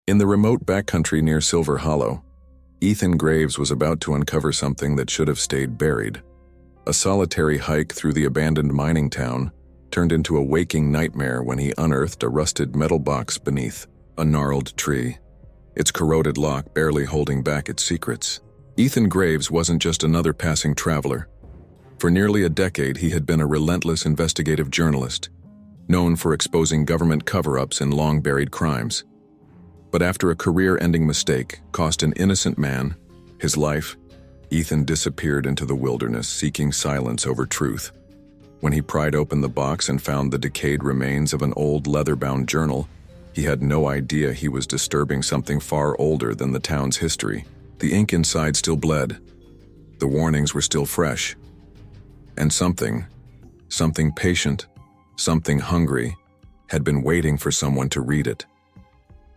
In the remote backcountry near Silver Hollow, Ethan Graves was about to uncover something that should have stayed buried. A solitary hike through the abandoned mining town turned into a waking nightmare when he unearthed a rusted metal box beneath a gnarled tree, its corroded lock barely holding back its secrets. Ethan Graves wasn't just another passing traveler. For nearly a decade, he had been a relentless investigative journalist, known for exposing government cover-ups and long-buried crimes. But after a career-ending mistake cost an innocent man his life, Ethan disappeared into the wilderness, seeking silence over truth. When he pried open the box and found the decayed remains of an old leather-bound journal, he had no idea he was disturbing something far older than the town's history. The ink inside still bled. The warnings were still fresh. And something patient, something hungry, had been waiting for someone to read it.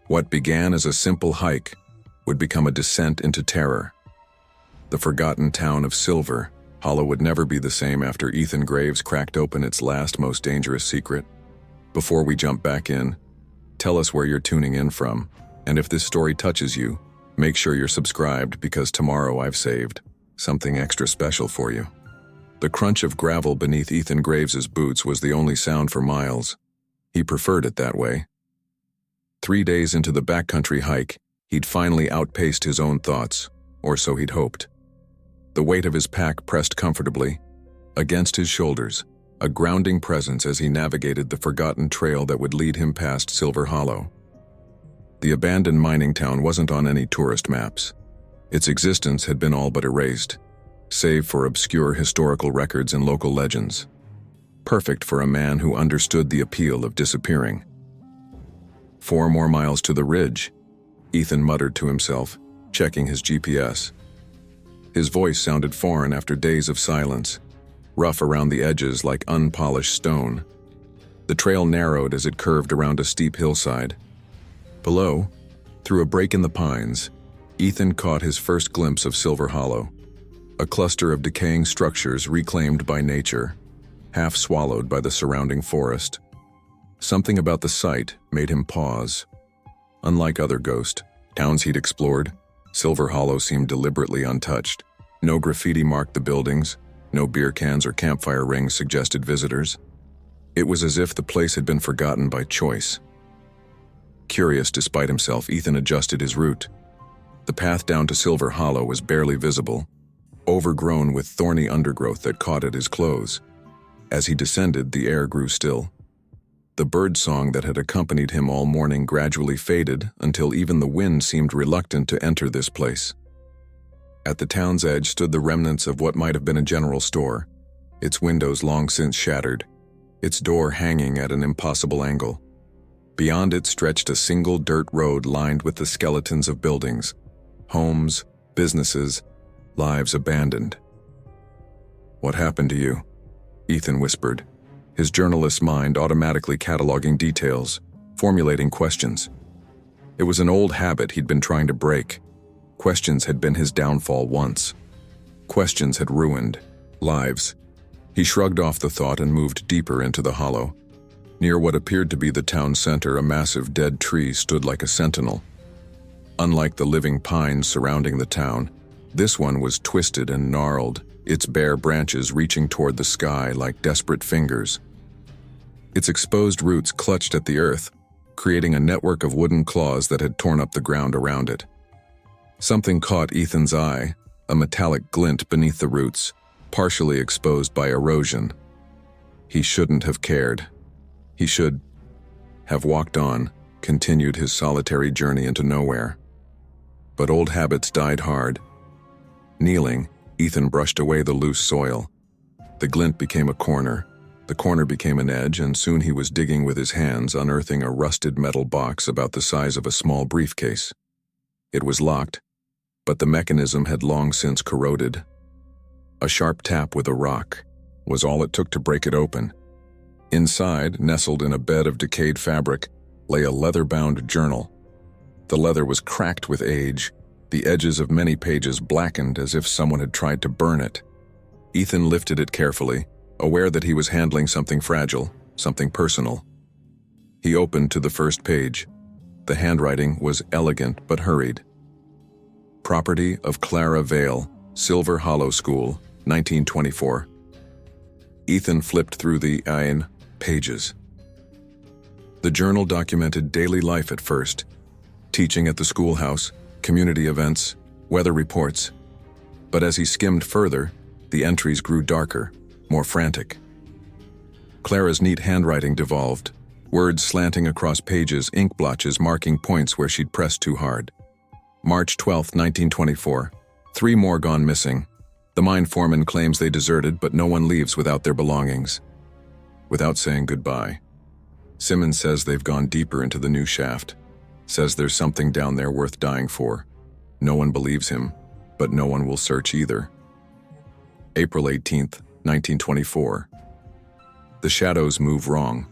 What began as a simple hike would become a descent into terror. The forgotten town of Silver Hollow would never be the same after Ethan Graves cracked open its last, most dangerous secret. Before we jump back in, tell us where you're tuning in from, and if this story touches you, make sure you're subscribed because tomorrow I've saved something extra special for you. The crunch of gravel beneath Ethan Graves's boots was the only sound for miles. He preferred it that way. 3 days into the backcountry hike, he'd finally outpaced his own thoughts, or so he'd hoped. The weight of his pack pressed comfortably against his shoulders, a grounding presence as he navigated the forgotten trail that would lead him past Silver Hollow. The abandoned mining town wasn't on any tourist maps. Its existence had been all but erased, save for obscure historical records and local legends. Perfect for a man who understood the appeal of disappearing. 4 more miles to the ridge, Ethan muttered to himself, checking his GPS. His voice sounded foreign after days of silence, rough around the edges like unpolished stone. The trail narrowed as it curved around a steep hillside. Below, through a break in the pines, Ethan caught his first glimpse of Silver Hollow, a cluster of decaying structures reclaimed by nature, half swallowed by the surrounding forest. Something about the sight made him pause. Unlike other ghost towns he'd explored, Silver Hollow seemed deliberately untouched. No graffiti marked the buildings, no beer cans or campfire rings suggested visitors. It was as if the place had been forgotten by choice. Curious despite himself, Ethan adjusted his route. The path down to Silver Hollow was barely visible, overgrown with thorny undergrowth that caught at his clothes. As he descended, the air grew still. The bird song that had accompanied him all morning gradually faded until even the wind seemed reluctant to enter this place. At the town's edge stood the remnants of what might have been a general store, its windows long since shattered, its door hanging at an impossible angle. Beyond it stretched a single dirt road lined with the skeletons of buildings, homes, businesses, lives abandoned. "What happened to you?" Ethan whispered, his journalist's mind automatically cataloging details, formulating questions. It was an old habit he'd been trying to break. Questions had been his downfall once. Questions had ruined lives. He shrugged off the thought and moved deeper into the hollow. Near what appeared to be the town center, a massive dead tree stood like a sentinel. Unlike the living pines surrounding the town, this one was twisted and gnarled, its bare branches reaching toward the sky like desperate fingers. Its exposed roots clutched at the earth, creating a network of wooden claws that had torn up the ground around it. Something caught Ethan's eye, a metallic glint beneath the roots, partially exposed by erosion. He shouldn't have cared. He should have walked on, continued his solitary journey into nowhere. But old habits died hard. Kneeling, Ethan brushed away the loose soil. The glint became a corner. The corner became an edge, and soon he was digging with his hands, unearthing a rusted metal box about the size of a small briefcase. It was locked, but the mechanism had long since corroded. A sharp tap with a rock was all it took to break it open. Inside, nestled in a bed of decayed fabric, lay a leather-bound journal. The leather was cracked with age, the edges of many pages blackened as if someone had tried to burn it. Ethan lifted it carefully, aware that he was handling something fragile, something personal. He opened to the first page. The handwriting was elegant but hurried. Property of Clara Vale, Silver Hollow School, 1924. Ethan flipped through the pages. The journal documented daily life at first, teaching at the schoolhouse, community events, weather reports. But as he skimmed further, the entries grew darker, more frantic. Clara's neat handwriting devolved, words slanting across pages, ink blotches marking points where she'd pressed too hard. March 12, 1924. 3 more gone missing. The mine foreman claims they deserted, but no one leaves without their belongings. Without saying goodbye. Simmons says they've gone deeper into the new shaft. Says there's something down there worth dying for. No one believes him, but no one will search either. April 18, 1924. The shadows move wrong.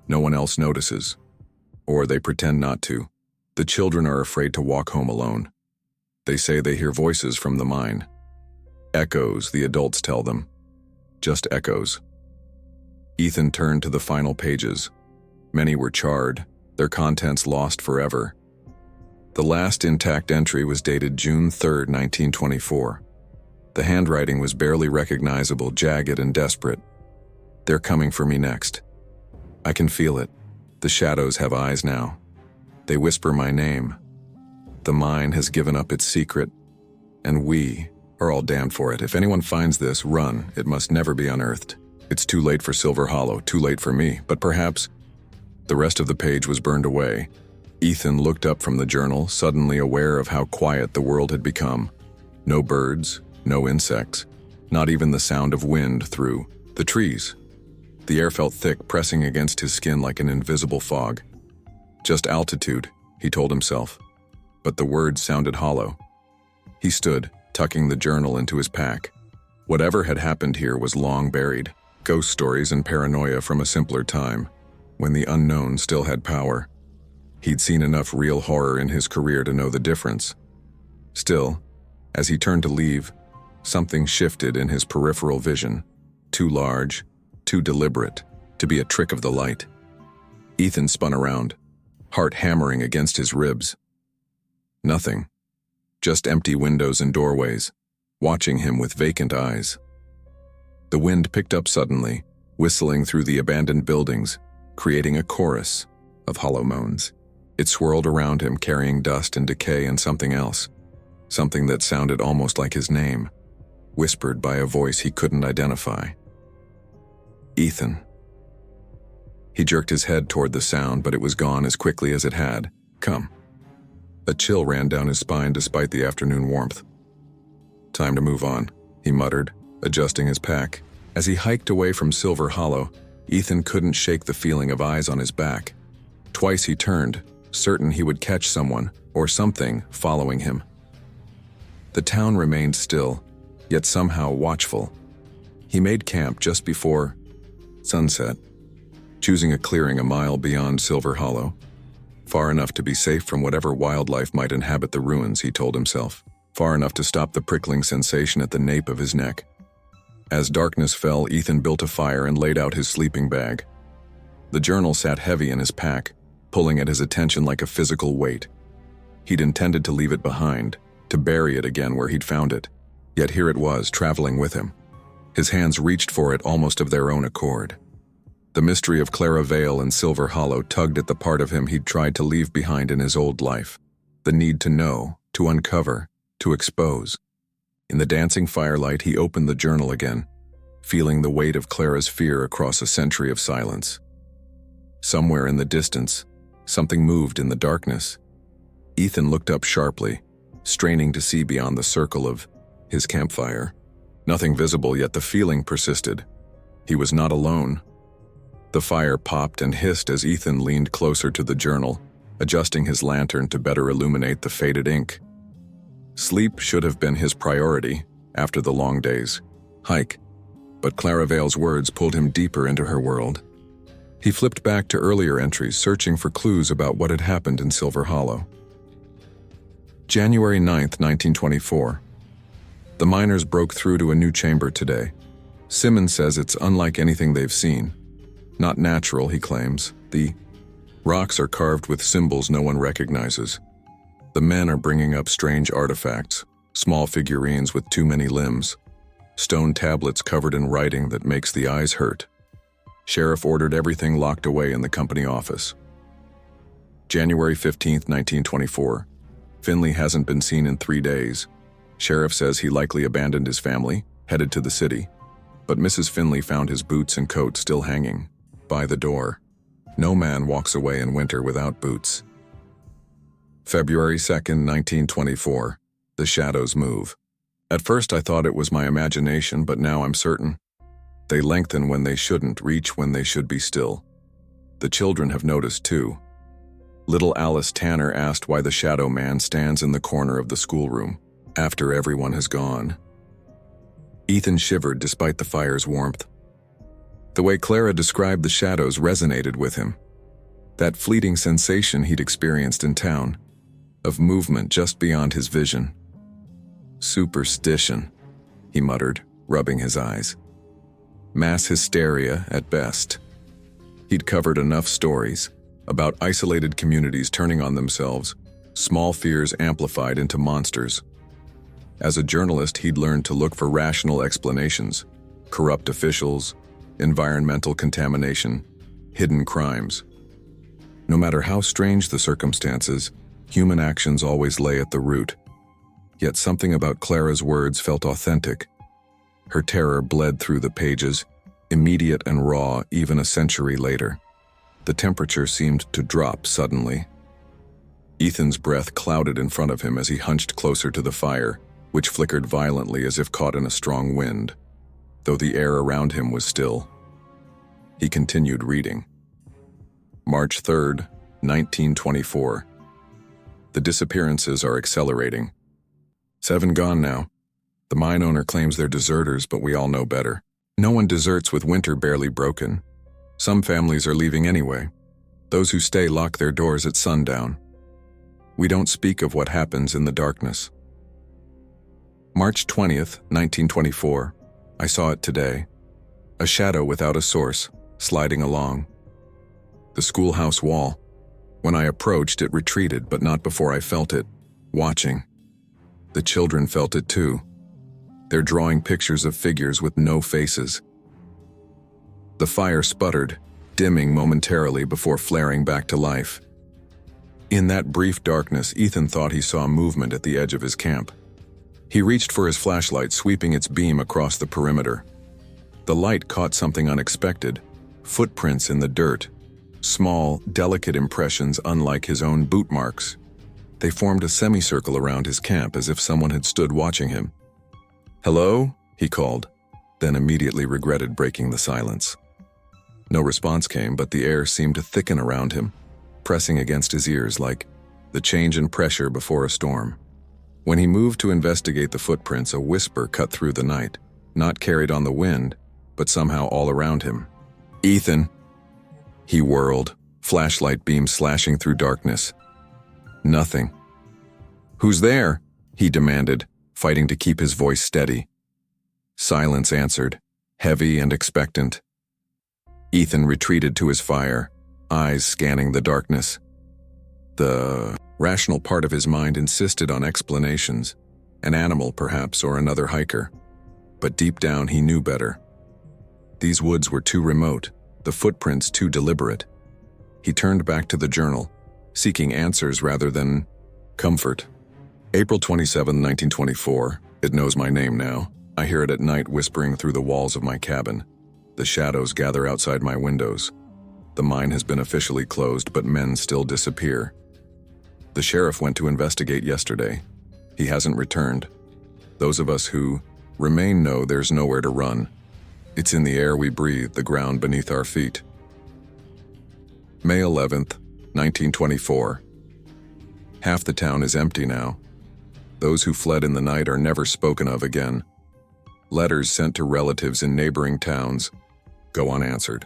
No one else notices. Or they pretend not to. The children are afraid to walk home alone. They say they hear voices from the mine. Echoes, the adults tell them. Just echoes. Ethan turned to the final pages. Many were charred, their contents lost forever. The last intact entry was dated June 3, 1924. The handwriting was barely recognizable, jagged and desperate. They're coming for me next. I can feel it. The shadows have eyes now. They whisper my name. The mine has given up its secret, and we are all damned for it. If anyone finds this, run. It must never be unearthed. It's too late for Silver Hollow, too late for me, but perhaps. The rest of the page was burned away. Ethan looked up from the journal, suddenly aware of how quiet the world had become. No birds, no insects, not even the sound of wind through the trees. The air felt thick, pressing against his skin like an invisible fog. Just altitude, he told himself. But the words sounded hollow. He stood, tucking the journal into his pack. Whatever had happened here was long buried. Ghost stories and paranoia from a simpler time, when the unknown still had power. He'd seen enough real horror in his career to know the difference. Still, as he turned to leave, something shifted in his peripheral vision. Too large, too deliberate, to be a trick of the light. Ethan spun around, heart hammering against his ribs. Nothing. Just empty windows and doorways, watching him with vacant eyes. The wind picked up suddenly, whistling through the abandoned buildings, creating a chorus of hollow moans. It swirled around him, carrying dust and decay and something else. Something that sounded almost like his name, whispered by a voice he couldn't identify. Ethan. He jerked his head toward the sound, but it was gone as quickly as it had come. A chill ran down his spine despite the afternoon warmth. Time to move on, he muttered, adjusting his pack. As he hiked away from Silver Hollow, Ethan couldn't shake the feeling of eyes on his back. Twice he turned, certain he would catch someone or something following him. The town remained still, yet somehow watchful. He made camp just before sunset, choosing a clearing a mile beyond Silver Hollow. Far enough to be safe from whatever wildlife might inhabit the ruins, he told himself. Far enough to stop the prickling sensation at the nape of his neck. As darkness fell, Ethan built a fire and laid out his sleeping bag. The journal sat heavy in his pack, pulling at his attention like a physical weight. He'd intended to leave it behind, to bury it again where he'd found it. Yet here it was, traveling with him. His hands reached for it almost of their own accord. The mystery of Clara Vale and Silver Hollow tugged at the part of him he'd tried to leave behind in his old life. The need to know, to uncover, to expose. In the dancing firelight, he opened the journal again, feeling the weight of Clara's fear across a century of silence. Somewhere in the distance, something moved in the darkness. Ethan looked up sharply, straining to see beyond the circle of his campfire. Nothing visible, yet the feeling persisted. He was not alone. The fire popped and hissed as Ethan leaned closer to the journal, adjusting his lantern to better illuminate the faded ink. Sleep should have been his priority after the long day's hike, but Clara Vale's words pulled him deeper into her world. He flipped back to earlier entries, searching for clues about what had happened in Silver Hollow. January 9, 1924. The miners broke through to a new chamber today. Simmons says it's unlike anything they've seen. Not natural, he claims. The Rocks are carved with symbols no one recognizes. The men are bringing up strange artifacts, small figurines with too many limbs, stone tablets covered in writing that makes the eyes hurt. Sheriff ordered everything locked away in the company office. January 15, 1924. Finley hasn't been seen in 3 days. Sheriff says he likely abandoned his family, headed to the city. But Mrs. Finley found his boots and coat still hanging by the door. No man walks away in winter without boots. February 2, 1924. The shadows move. At first I thought it was my imagination, but now I'm certain. They lengthen when they shouldn't, reach when they should be still. The children have noticed too. Little Alice Tanner asked why the shadow man stands in the corner of the schoolroom after everyone has gone. Ethan shivered despite the fire's warmth. The way Clara described the shadows resonated with him. That fleeting sensation he'd experienced in town, of movement just beyond his vision. Superstition, he muttered, rubbing his eyes. Mass hysteria at best. He'd covered enough stories about isolated communities turning on themselves, small fears amplified into monsters. As a journalist, he'd learned to look for rational explanations: corrupt officials, environmental contamination, hidden crimes. No matter how strange the circumstances, human actions always lay at the root. Yet something about Clara's words felt authentic. Her terror bled through the pages, immediate and raw even a century later. The temperature seemed to drop suddenly. Ethan's breath clouded in front of him as he hunched closer to the fire, which flickered violently as if caught in a strong wind, though the air around him was still. He continued reading. March 3, 1924. The disappearances are accelerating. 7 gone now. The mine owner claims they're deserters, but we all know better. No one deserts with winter barely broken. Some families are leaving anyway. Those who stay lock their doors at sundown. We don't speak of what happens in the darkness. March 20th, 1924. I saw it today. A shadow without a source, sliding along. The schoolhouse wall. When I approached, it retreated, but not before I felt it, watching. The children felt it too. They're drawing pictures of figures with no faces. The fire sputtered, dimming momentarily before flaring back to life. In that brief darkness, Ethan thought he saw movement at the edge of his camp. He reached for his flashlight, sweeping its beam across the perimeter. The light caught something unexpected: footprints in the dirt. Small, delicate impressions unlike his own boot marks. They formed a semicircle around his camp as if someone had stood watching him. "Hello?" he called, then immediately regretted breaking the silence. No response came, but the air seemed to thicken around him, pressing against his ears like the change in pressure before a storm. When he moved to investigate the footprints, a whisper cut through the night, not carried on the wind, but somehow all around him. "Ethan!" He whirled, flashlight beam slashing through darkness. Nothing. "Who's there?" he demanded, fighting to keep his voice steady. Silence answered, heavy and expectant. Ethan retreated to his fire, eyes scanning the darkness. The rational part of his mind insisted on explanations, an animal perhaps, or another hiker. But deep down he knew better. These woods were too remote, the footprints too deliberate. He turned back to the journal, seeking answers rather than comfort. April 27, 1924. It knows my name now. I hear it at night whispering through the walls of my cabin. The shadows gather outside my windows. The mine has been officially closed, but men still disappear. The sheriff went to investigate yesterday. He hasn't returned. Those of us who remain know there's nowhere to run. It's in the air we breathe, the ground beneath our feet. May 11th, 1924. Half the town is empty now. Those who fled in the night are never spoken of again. Letters sent to relatives in neighboring towns go unanswered.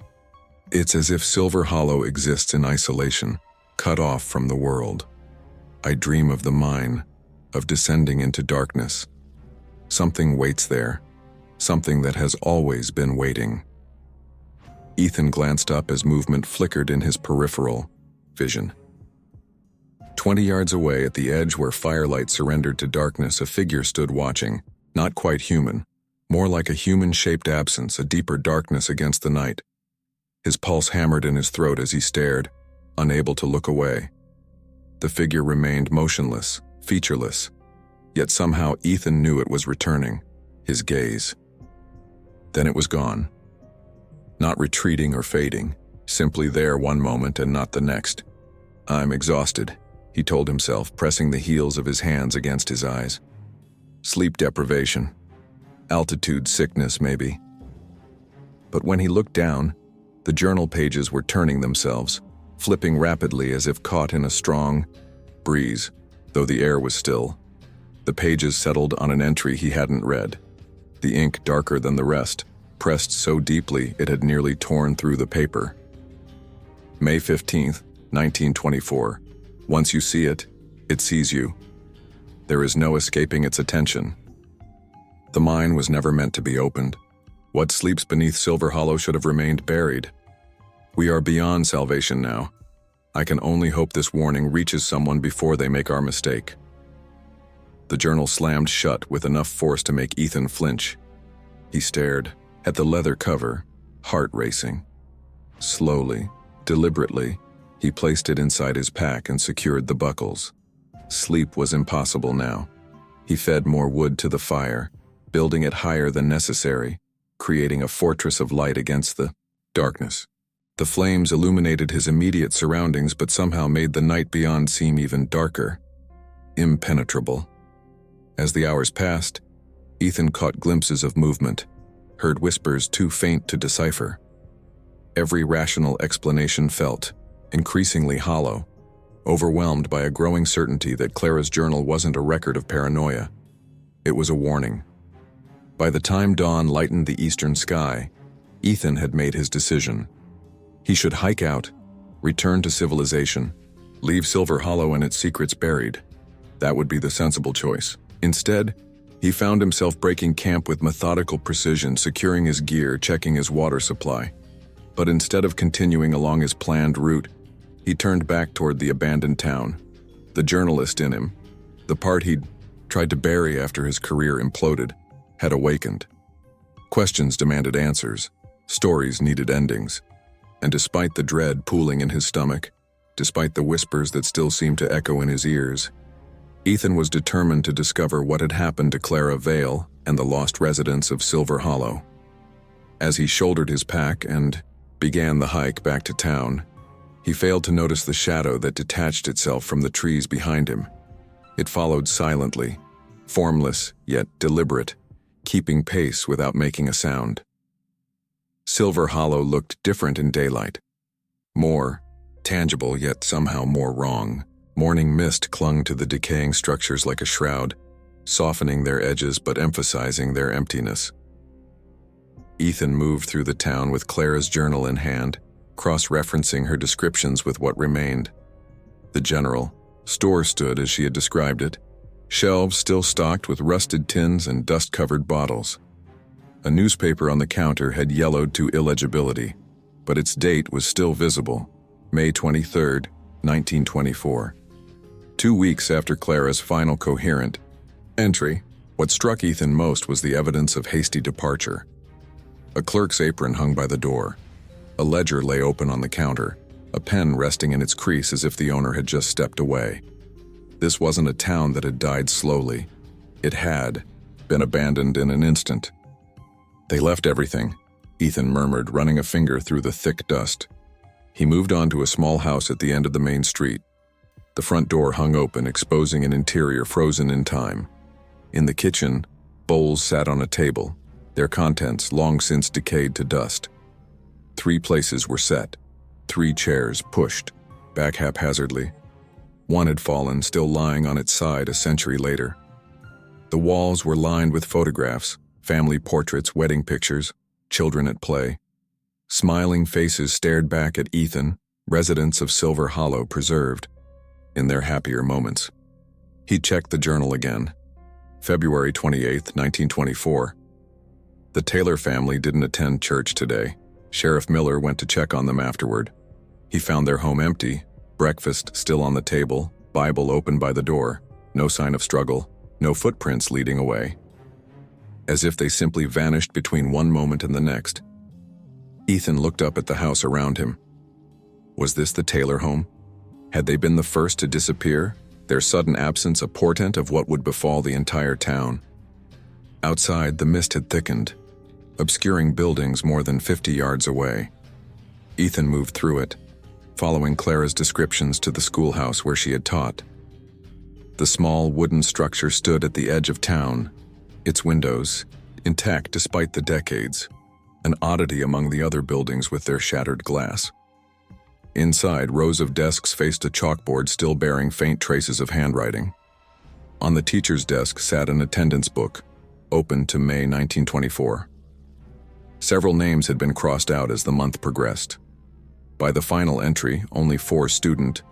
It's as if Silver Hollow exists in isolation, cut off from the world. I dream of the mine, of descending into darkness. Something waits there, something that has always been waiting. Ethan glanced up as movement flickered in his peripheral, vision. 20 yards away at the edge where firelight surrendered to darkness, a figure stood watching, not quite human, more like a human-shaped absence, a deeper darkness against the night. His pulse hammered in his throat as he stared, unable to look away. The figure remained motionless, featureless, yet somehow Ethan knew it was returning, his gaze. Then it was gone. Not retreating or fading, simply there one moment and not the next. "I'm exhausted," he told himself, pressing the heels of his hands against his eyes. Sleep deprivation. Altitude sickness, maybe. But when he looked down, the journal pages were turning themselves, flipping rapidly as if caught in a strong breeze, though the air was still. The pages settled on an entry he hadn't read, the ink darker than the rest, pressed so deeply it had nearly torn through the paper. May 15th, 1924. Once you see it, it sees you. There is no escaping its attention. The mine was never meant to be opened. What sleeps beneath Silver Hollow should have remained buried. We are beyond salvation now. I can only hope this warning reaches someone before they make our mistake. The journal slammed shut with enough force to make Ethan flinch. He stared at the leather cover, heart racing. Slowly, deliberately, he placed it inside his pack and secured the buckles. Sleep was impossible now. He fed more wood to the fire, building it higher than necessary, creating a fortress of light against the darkness. The flames illuminated his immediate surroundings but somehow made the night beyond seem even darker, impenetrable. As the hours passed, Ethan caught glimpses of movement, heard whispers too faint to decipher. Every rational explanation felt increasingly hollow, overwhelmed by a growing certainty that Clara's journal wasn't a record of paranoia. It was a warning. By the time dawn lightened the eastern sky, Ethan had made his decision. He should hike out, return to civilization, leave Silver Hollow and its secrets buried. That would be the sensible choice. Instead, he found himself breaking camp with methodical precision, securing his gear, checking his water supply. But instead of continuing along his planned route, he turned back toward the abandoned town. The journalist in him, the part he'd tried to bury after his career imploded, had awakened. Questions demanded answers, stories needed endings. And despite the dread pooling in his stomach, despite the whispers that still seemed to echo in his ears, Ethan was determined to discover what had happened to Clara Vale and the lost residents of Silver Hollow. As he shouldered his pack and began the hike back to town, he failed to notice the shadow that detached itself from the trees behind him. It followed silently, formless yet deliberate, keeping pace without making a sound. Silver Hollow looked different in daylight. More tangible, yet somehow more wrong. Morning mist clung to the decaying structures like a shroud, softening their edges but emphasizing their emptiness. Ethan moved through the town with Clara's journal in hand, cross-referencing her descriptions with what remained. The general store stood as she had described it, shelves still stocked with rusted tins and dust-covered bottles. A newspaper on the counter had yellowed to illegibility, but its date was still visible, May 23, 1924. 2 weeks after Clara's final coherent entry, what struck Ethan most was the evidence of hasty departure. A clerk's apron hung by the door. A ledger lay open on the counter, a pen resting in its crease as if the owner had just stepped away. This wasn't a town that had died slowly. It had been abandoned in an instant. "They left everything," Ethan murmured, running a finger through the thick dust. He moved on to a small house at the end of the main street. The front door hung open, exposing an interior frozen in time. In the kitchen, bowls sat on a table, their contents long since decayed to dust. 3 places were set, 3 chairs pushed, back haphazardly. One had fallen, still lying on its side a century later. The walls were lined with photographs, family portraits, wedding pictures, children at play. Smiling faces stared back at Ethan, residents of Silver Hollow preserved, in their happier moments. He checked the journal again. February 28, 1924. The Taylor family didn't attend church today. Sheriff Miller went to check on them afterward. He found their home empty, Breakfast still on the table, Bible open by the door, no sign of struggle, no footprints leading away. As if they simply vanished between one moment and the next. Ethan looked up at the house around him. Was this the Taylor home? Had they been the first to disappear, their sudden absence a portent of what would befall the entire town? Outside, the mist had thickened, obscuring buildings more than 50 yards away. Ethan moved through it, following Clara's descriptions to the schoolhouse where she had taught. The small wooden structure stood at the edge of town, its windows intact despite the decades, an oddity among the other buildings with their shattered glass. Inside, rows of desks faced a chalkboard still bearing faint traces of handwriting. On the teacher's desk sat an attendance book, open to May 1924. Several names had been crossed out as the month progressed. By the final entry, only 4 student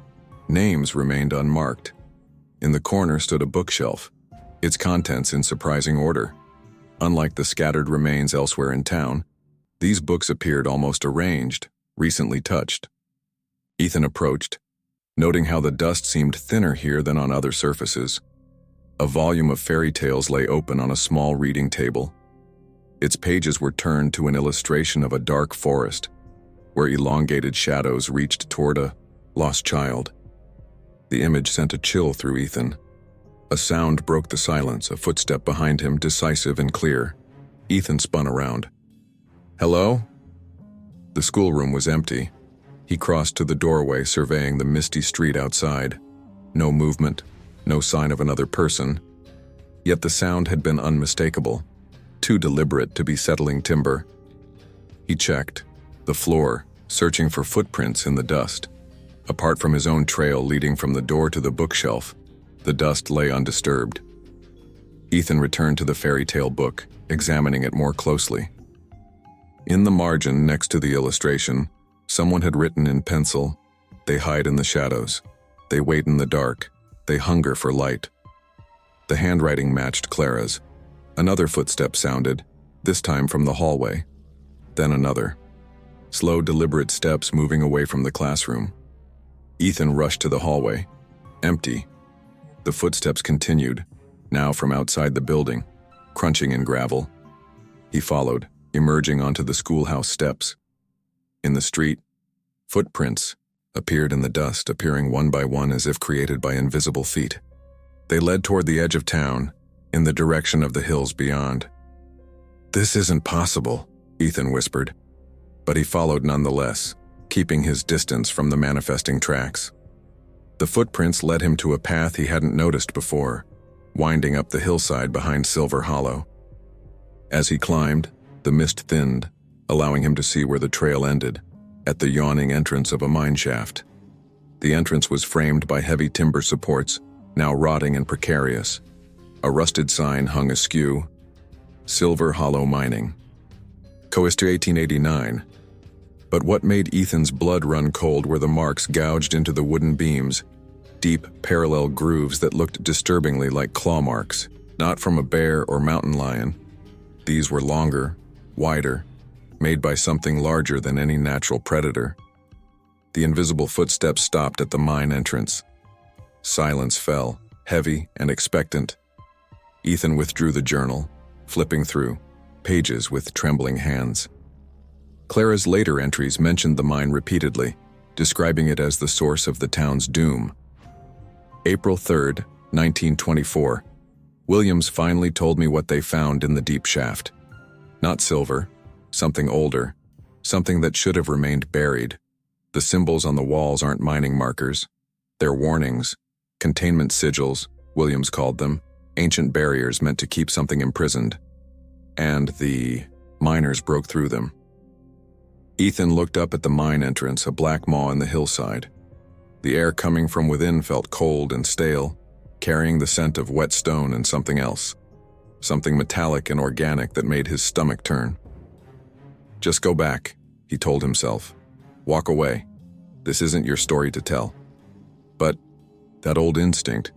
names remained unmarked. In the corner stood a bookshelf, its contents in surprising order. Unlike the scattered remains elsewhere in town, these books appeared almost arranged, recently touched. Ethan approached, noting how the dust seemed thinner here than on other surfaces. A volume of fairy tales lay open on a small reading table. Its pages were turned to an illustration of a dark forest, where elongated shadows reached toward a lost child. The image sent a chill through Ethan. A sound broke the silence, a footstep behind him, decisive and clear. Ethan spun around. "Hello?" The schoolroom was empty. He crossed to the doorway, surveying the misty street outside. No movement, no sign of another person. Yet the sound had been unmistakable, too deliberate to be settling timber. He checked the floor, searching for footprints in the dust. Apart from his own trail leading from the door to the bookshelf, the dust lay undisturbed. Ethan returned to the fairy tale book, examining it more closely. In the margin next to the illustration, someone had written in pencil, "They hide in the shadows. They wait in the dark. They hunger for light." The handwriting matched Clara's. Another footstep sounded, this time from the hallway. Then another. Slow, deliberate steps moving away from the classroom. Ethan rushed to the hallway. Empty. The footsteps continued, now from outside the building, crunching in gravel. He followed, emerging onto the schoolhouse steps. In the street, footprints appeared in the dust, appearing one by one as if created by invisible feet. They led toward the edge of town, in the direction of the hills beyond. "This isn't possible," Ethan whispered. But he followed nonetheless, keeping his distance from the manifesting tracks. The footprints led him to a path he hadn't noticed before, winding up the hillside behind Silver Hollow. As he climbed, the mist thinned, allowing him to see where the trail ended, at the yawning entrance of a mine shaft. The entrance was framed by heavy timber supports, now rotting and precarious. A rusted sign hung askew, "Silver Hollow Mining. Coast to 1889. But what made Ethan's blood run cold were the marks gouged into the wooden beams, deep, parallel grooves that looked disturbingly like claw marks, not from a bear or mountain lion. These were longer, wider, made by something larger than any natural predator. The invisible footsteps stopped at the mine entrance. Silence fell, heavy and expectant. Ethan withdrew the journal, flipping through pages with trembling hands. Clara's later entries mentioned the mine repeatedly, describing it as the source of the town's doom. April 3rd, 1924. Williams finally told me what they found in the deep shaft. Not silver, something older, something that should have remained buried. The symbols on the walls aren't mining markers. They're warnings, containment sigils, Williams called them, ancient barriers meant to keep something imprisoned. And the miners broke through them. Ethan looked up at the mine entrance, a black maw in the hillside. The air coming from within felt cold and stale, carrying the scent of wet stone and something else. Something metallic and organic that made his stomach turn. "Just go back," he told himself. "Walk away. This isn't your story to tell." But that old instinct,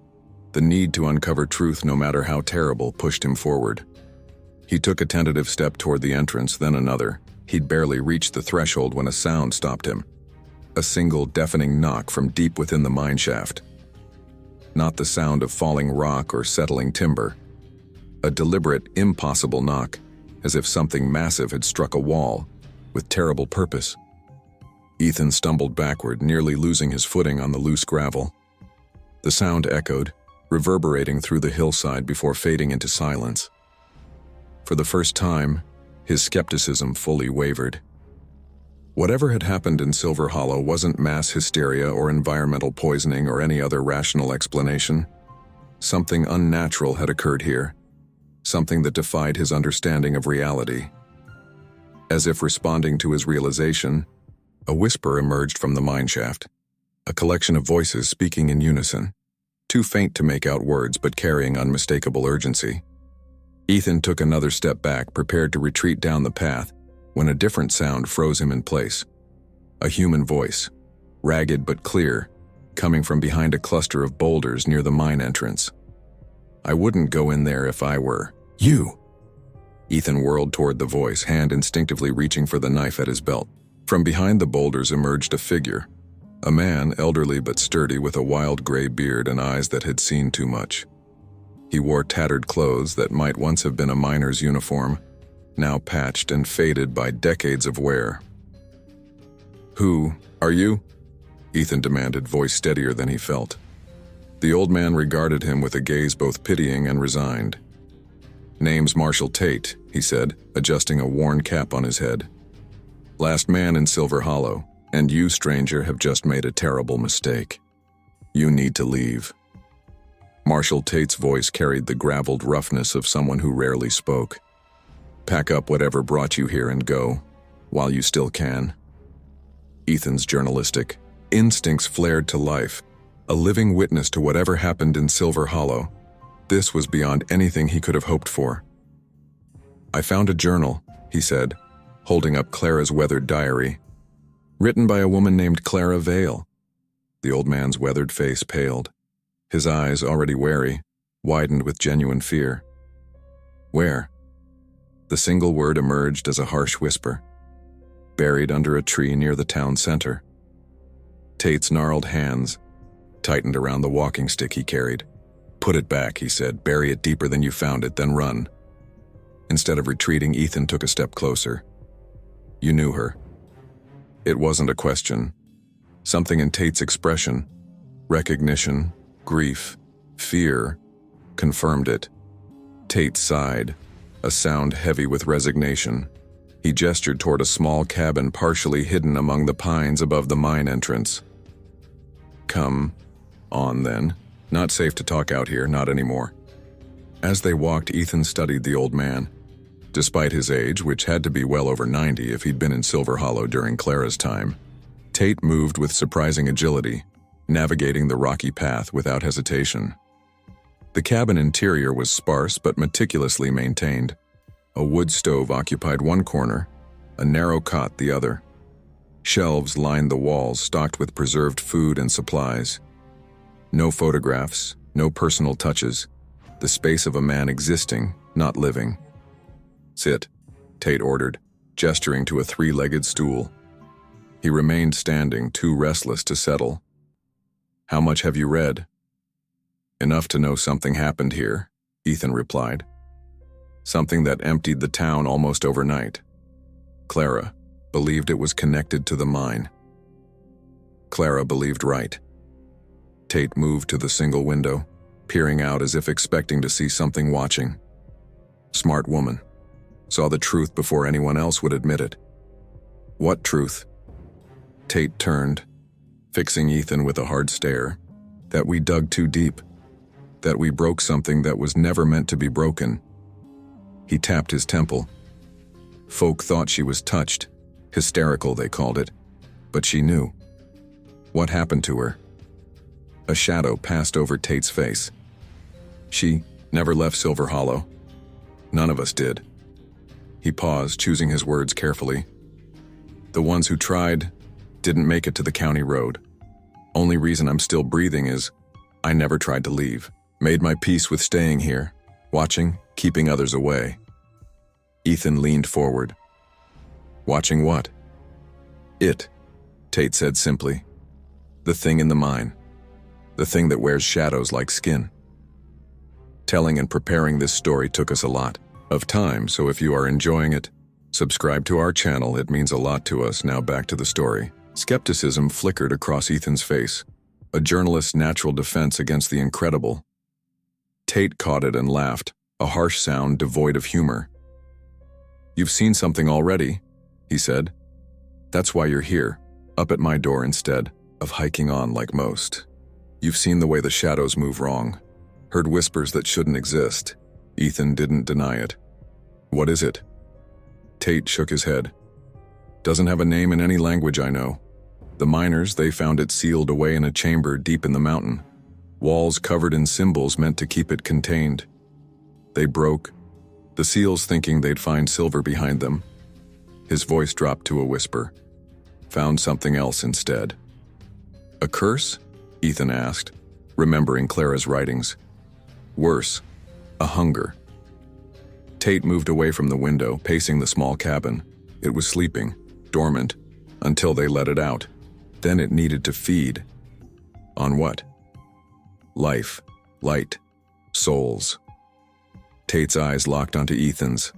the need to uncover truth no matter how terrible, pushed him forward. He took a tentative step toward the entrance, then another. He'd barely reached the threshold when a sound stopped him. A single deafening knock from deep within the mine shaft. Not the sound of falling rock or settling timber. A deliberate, impossible knock, as if something massive had struck a wall, with terrible purpose. Ethan stumbled backward, nearly losing his footing on the loose gravel. The sound echoed, reverberating through the hillside before fading into silence. For the first time, his skepticism fully wavered. Whatever had happened in Silver Hollow wasn't mass hysteria or environmental poisoning or any other rational explanation. Something unnatural had occurred here, something that defied his understanding of reality. As if responding to his realization, a whisper emerged from the mine shaft, a collection of voices speaking in unison, too faint to make out words but carrying unmistakable urgency. Ethan took another step back, prepared to retreat down the path, when a different sound froze him in place. A human voice, ragged but clear, coming from behind a cluster of boulders near the mine entrance. "I wouldn't go in there if I were you." Ethan whirled toward the voice, hand instinctively reaching for the knife at his belt. From behind the boulders emerged a figure, a man elderly but sturdy with a wild gray beard and eyes that had seen too much. He wore tattered clothes that might once have been a miner's uniform, now patched and faded by decades of wear. "Who are you?" Ethan demanded, voice steadier than he felt. The old man regarded him with a gaze both pitying and resigned. "Name's Marshall Tate," he said, adjusting a worn cap on his head. "Last man in Silver Hollow, and you, stranger, have just made a terrible mistake. You need to leave." Marshall Tate's voice carried the graveled roughness of someone who rarely spoke. "Pack up whatever brought you here and go, while you still can." Ethan's journalistic instincts flared to life, a living witness to whatever happened in Silver Hollow. This was beyond anything he could have hoped for. "I found a journal," he said, holding up Clara's weathered diary. "Written by a woman named Clara Vale." The old man's weathered face paled. His eyes, already wary, widened with genuine fear. "Where?" The single word emerged as a harsh whisper. "Buried under a tree near the town center." Tate's gnarled hands tightened around the walking stick he carried. "Put it back," he said. "Bury it deeper than you found it, then run." Instead of retreating, Ethan took a step closer. "You knew her." It wasn't a question. Something in Tate's expression, recognition, grief, fear, confirmed it. Tate sighed, a sound heavy with resignation. He gestured toward a small cabin partially hidden among the pines above the mine entrance. "Come on, then. Not safe to talk out here, not anymore." As they walked, Ethan studied the old man. Despite his age, which had to be well over 90 if he'd been in Silver Hollow during Clara's time, Tate moved with surprising agility, navigating the rocky path without hesitation. The cabin interior was sparse but meticulously maintained. A wood stove occupied one corner, a narrow cot the other. Shelves lined the walls, stocked with preserved food and supplies. No photographs, no personal touches, the space of a man existing, not living. "Sit," Tate ordered, gesturing to a three-legged stool. He remained standing, too restless to settle. "How much have you read?" "Enough to know something happened here," Ethan replied. "Something that emptied the town almost overnight. Clara believed it was connected to the mine." Clara believed right. Tate moved to the single window, peering out as if expecting to see something watching. Smart woman. Saw the truth before anyone else would admit it. "What truth?" Tate turned, fixing Ethan with a hard stare. "That we dug too deep. That we broke something that was never meant to be broken." He tapped his temple. Folk thought she was touched. Hysterical, they called it. But she knew. What happened to her? A shadow passed over Tate's face. "She never left Silver Hollow. None of us did." He paused, choosing his words carefully. "The ones who tried didn't make it to the county road. Only reason I'm still breathing is I never tried to leave. Made my peace with staying here, watching, keeping others away." Ethan leaned forward. "Watching what?" "It. Tate said simply. The thing in the mine. The thing that wears shadows like skin. Telling and preparing this story took us a lot of time, so if you are enjoying it, subscribe to our channel. It means a lot to us. Now back to the story. Skepticism flickered across Ethan's face, a journalist's natural defense against the incredible. Tate caught it and laughed, a harsh sound devoid of humor. You've seen something already, he said. That's why you're here, up at my door instead of hiking on like most. You've seen the way the shadows move wrong, heard whispers that shouldn't exist. Ethan didn't deny it. What is it? Tate shook his head. Doesn't have a name in any language I know. The miners, they found it sealed away in a chamber deep in the mountain. Walls covered in symbols meant to keep it contained. They broke, the seals thinking they'd find silver behind them. His voice dropped to a whisper. Found something else instead. A curse? Ethan asked, remembering Clara's writings. Worse, a hunger. Tate moved away from the window, pacing the small cabin. It was sleeping, dormant, until they let it out. Then it needed to feed. On what? Life, light, souls. Tate's eyes locked onto Ethan's.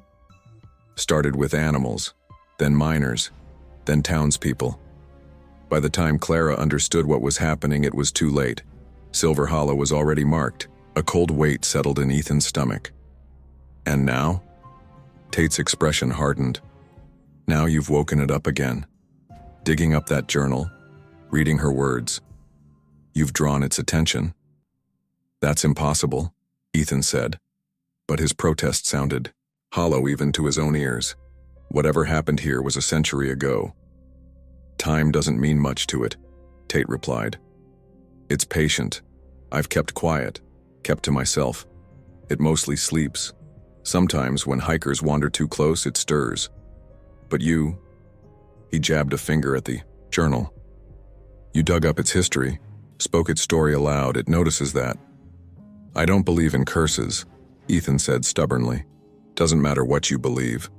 Started with animals, then miners, then townspeople. By the time Clara understood what was happening, it was too late. Silver Hollow was already marked. A cold weight settled in Ethan's stomach. And now? Tate's expression hardened. Now you've woken it up again. Digging up that journal, reading her words. You've drawn its attention. That's impossible, Ethan said. But his protest sounded hollow even to his own ears. Whatever happened here was a century ago. Time doesn't mean much to it, Tate replied. It's patient. I've kept quiet, kept to myself. It mostly sleeps. Sometimes when hikers wander too close, it stirs. But you, he jabbed a finger at the journal. You dug up its history, spoke its story aloud. It notices that. I don't believe in curses, Ethan said stubbornly. Doesn't matter what you believe.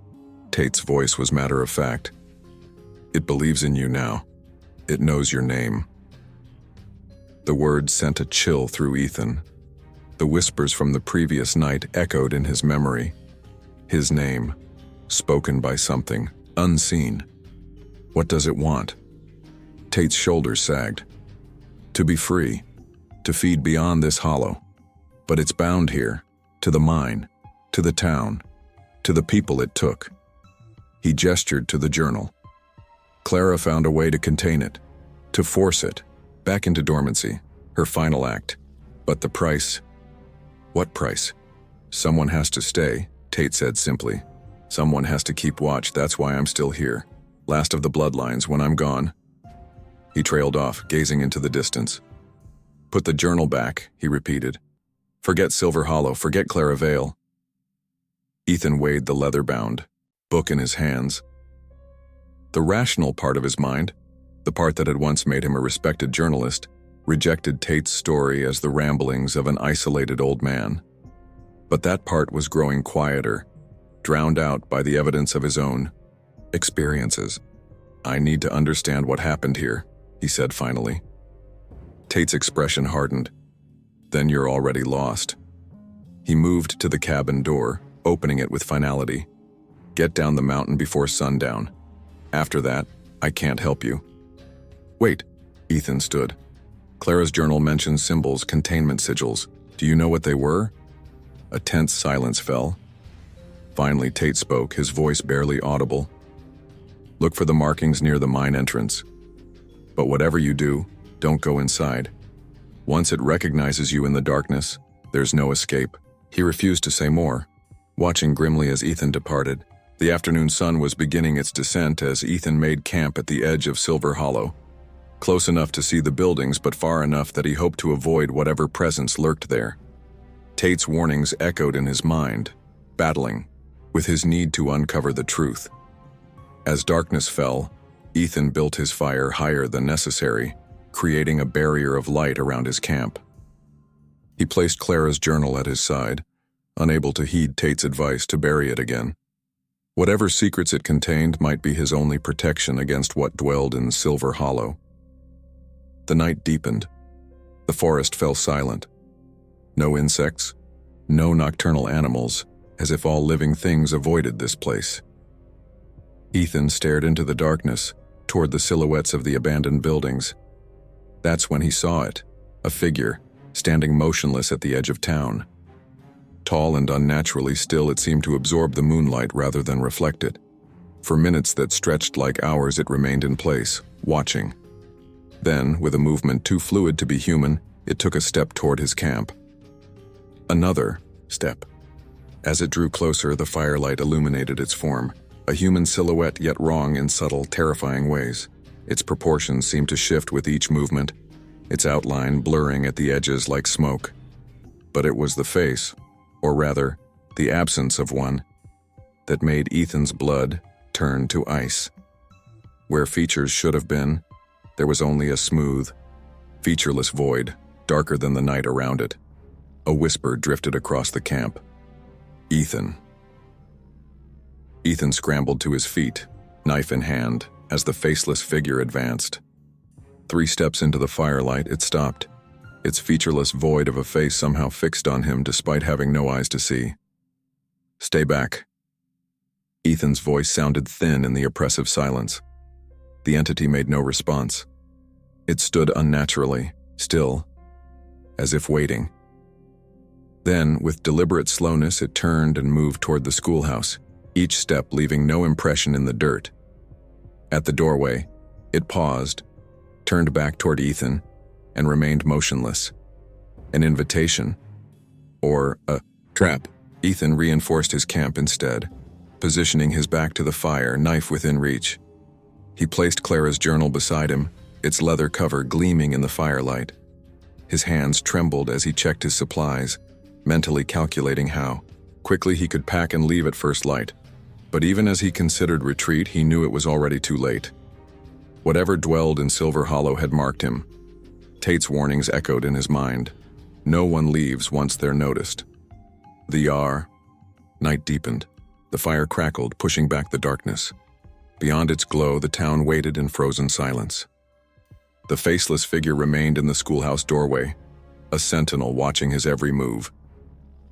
Tate's voice was matter of fact. It believes in you now. It knows your name. The words sent a chill through Ethan. The whispers from the previous night echoed in his memory. His name, spoken by something unseen. What does it want? Tate's shoulders sagged. To be free, to feed beyond this hollow. But it's bound here, to the mine, to the town, to the people it took. He gestured to the journal. Clara found a way to contain it, to force it, back into dormancy, her final act. But the price? What price? Someone has to stay, Tate said simply. Someone has to keep watch. That's why I'm still here. Last of the bloodlines. When I'm gone. He trailed off, gazing into the distance. Put the journal back, he repeated. Forget Silver Hollow, forget Clara Vale. Ethan weighed the leather-bound book in his hands. The rational part of his mind, the part that had once made him a respected journalist, rejected Tate's story as the ramblings of an isolated old man. But that part was growing quieter, drowned out by the evidence of his own experiences. I need to understand what happened here, he said finally. Tate's expression hardened. Then you're already lost. He moved to the cabin door, opening it with finality. Get down the mountain before sundown. After that, I can't help you. Wait, Ethan stood. Clara's journal mentions symbols, containment sigils. Do you know what they were? A tense silence fell. Finally, Tate spoke, his voice barely audible. Look for the markings near the mine entrance. But whatever you do, don't go inside. Once it recognizes you in the darkness, there's no escape. He refused to say more, watching grimly as Ethan departed. The afternoon sun was beginning its descent as Ethan made camp at the edge of Silver Hollow. Close enough to see the buildings, but far enough that he hoped to avoid whatever presence lurked there. Tate's warnings echoed in his mind, battling with his need to uncover the truth. As darkness fell, Ethan built his fire higher than necessary, creating a barrier of light around his camp. He placed Clara's journal at his side, unable to heed Tate's advice to bury it again. Whatever secrets it contained might be his only protection against what dwelled in Silver Hollow. The night deepened. The forest fell silent. No insects, no nocturnal animals, as if all living things avoided this place. Ethan stared into the darkness, toward the silhouettes of the abandoned buildings. That's when he saw it, a figure, standing motionless at the edge of town. Tall and unnaturally still, it seemed to absorb the moonlight rather than reflect it. For minutes that stretched like hours, it remained in place, watching. Then, with a movement too fluid to be human, it took a step toward his camp. Another step. As it drew closer, the firelight illuminated its form, a human silhouette yet wrong in subtle, terrifying ways. Its proportions seemed to shift with each movement, its outline blurring at the edges like smoke. But it was the face, or rather, the absence of one, that made Ethan's blood turn to ice. Where features should have been, there was only a smooth, featureless void, darker than the night around it. A whisper drifted across the camp. Ethan. Ethan scrambled to his feet, knife in hand, as the faceless figure advanced. 3 steps into the firelight, it stopped, its featureless void of a face somehow fixed on him despite having no eyes to see. "Stay back." Ethan's voice sounded thin in the oppressive silence. The entity made no response. It stood unnaturally, still, as if waiting. Then, with deliberate slowness, it turned and moved toward the schoolhouse, each step leaving no impression in the dirt. At the doorway, it paused, turned back toward Ethan, and remained motionless. An invitation, or a trap. Ethan reinforced his camp instead, positioning his back to the fire, knife within reach. He placed Clara's journal beside him, its leather cover gleaming in the firelight. His hands trembled as he checked his supplies, mentally calculating how quickly he could pack and leave at first light. But even as he considered retreat, he knew it was already too late. Whatever dwelled in Silver Hollow had marked him. Tate's warnings echoed in his mind. No one leaves once they're noticed. Night deepened. The fire crackled, pushing back the darkness. Beyond its glow, the town waited in frozen silence. The faceless figure remained in the schoolhouse doorway, a sentinel watching his every move.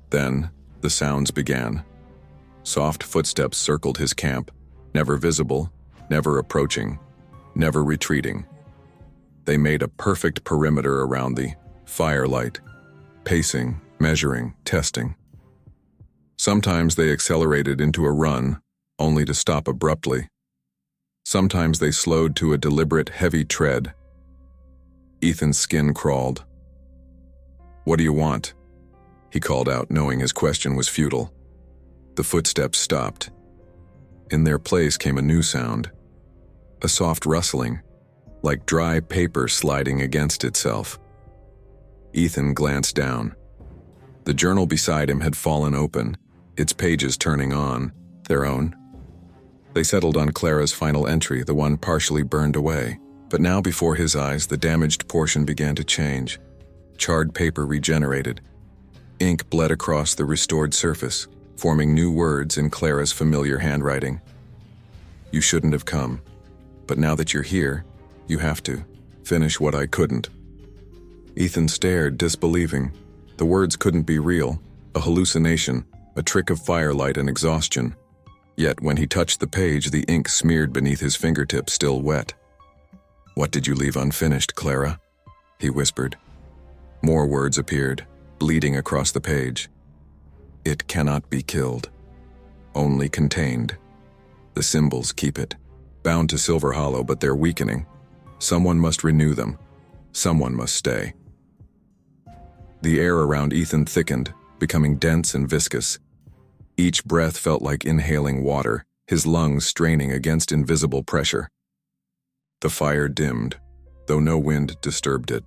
Then, the sounds began. Soft footsteps circled his camp, never visible, never approaching, never retreating. They made a perfect perimeter around the firelight, pacing, measuring, testing. Sometimes they accelerated into a run, only to stop abruptly. Sometimes they slowed to a deliberate, heavy tread. Ethan's skin crawled. "What do you want?" he called out, knowing his question was futile. The footsteps stopped. In their place came a new sound, a soft rustling, like dry paper sliding against itself. Ethan glanced down. The journal beside him had fallen open, its pages turning on, their own. They settled on Clara's final entry, the one partially burned away. But now before his eyes, the damaged portion began to change. Charred paper regenerated. Ink bled across the restored surface, forming new words in Clara's familiar handwriting. "You shouldn't have come, but now that you're here, you have to finish what I couldn't." Ethan stared, disbelieving. The words couldn't be real, a hallucination, a trick of firelight and exhaustion. Yet when he touched the page, the ink smeared beneath his fingertips, still wet. "What did you leave unfinished, Clara?" he whispered. More words appeared, bleeding across the page. "It cannot be killed, only contained. The symbols keep it, bound to Silver Hollow, but they're weakening. Someone must renew them. Someone must stay." The air around Ethan thickened, becoming dense and viscous. Each breath felt like inhaling water, his lungs straining against invisible pressure. The fire dimmed, though no wind disturbed it.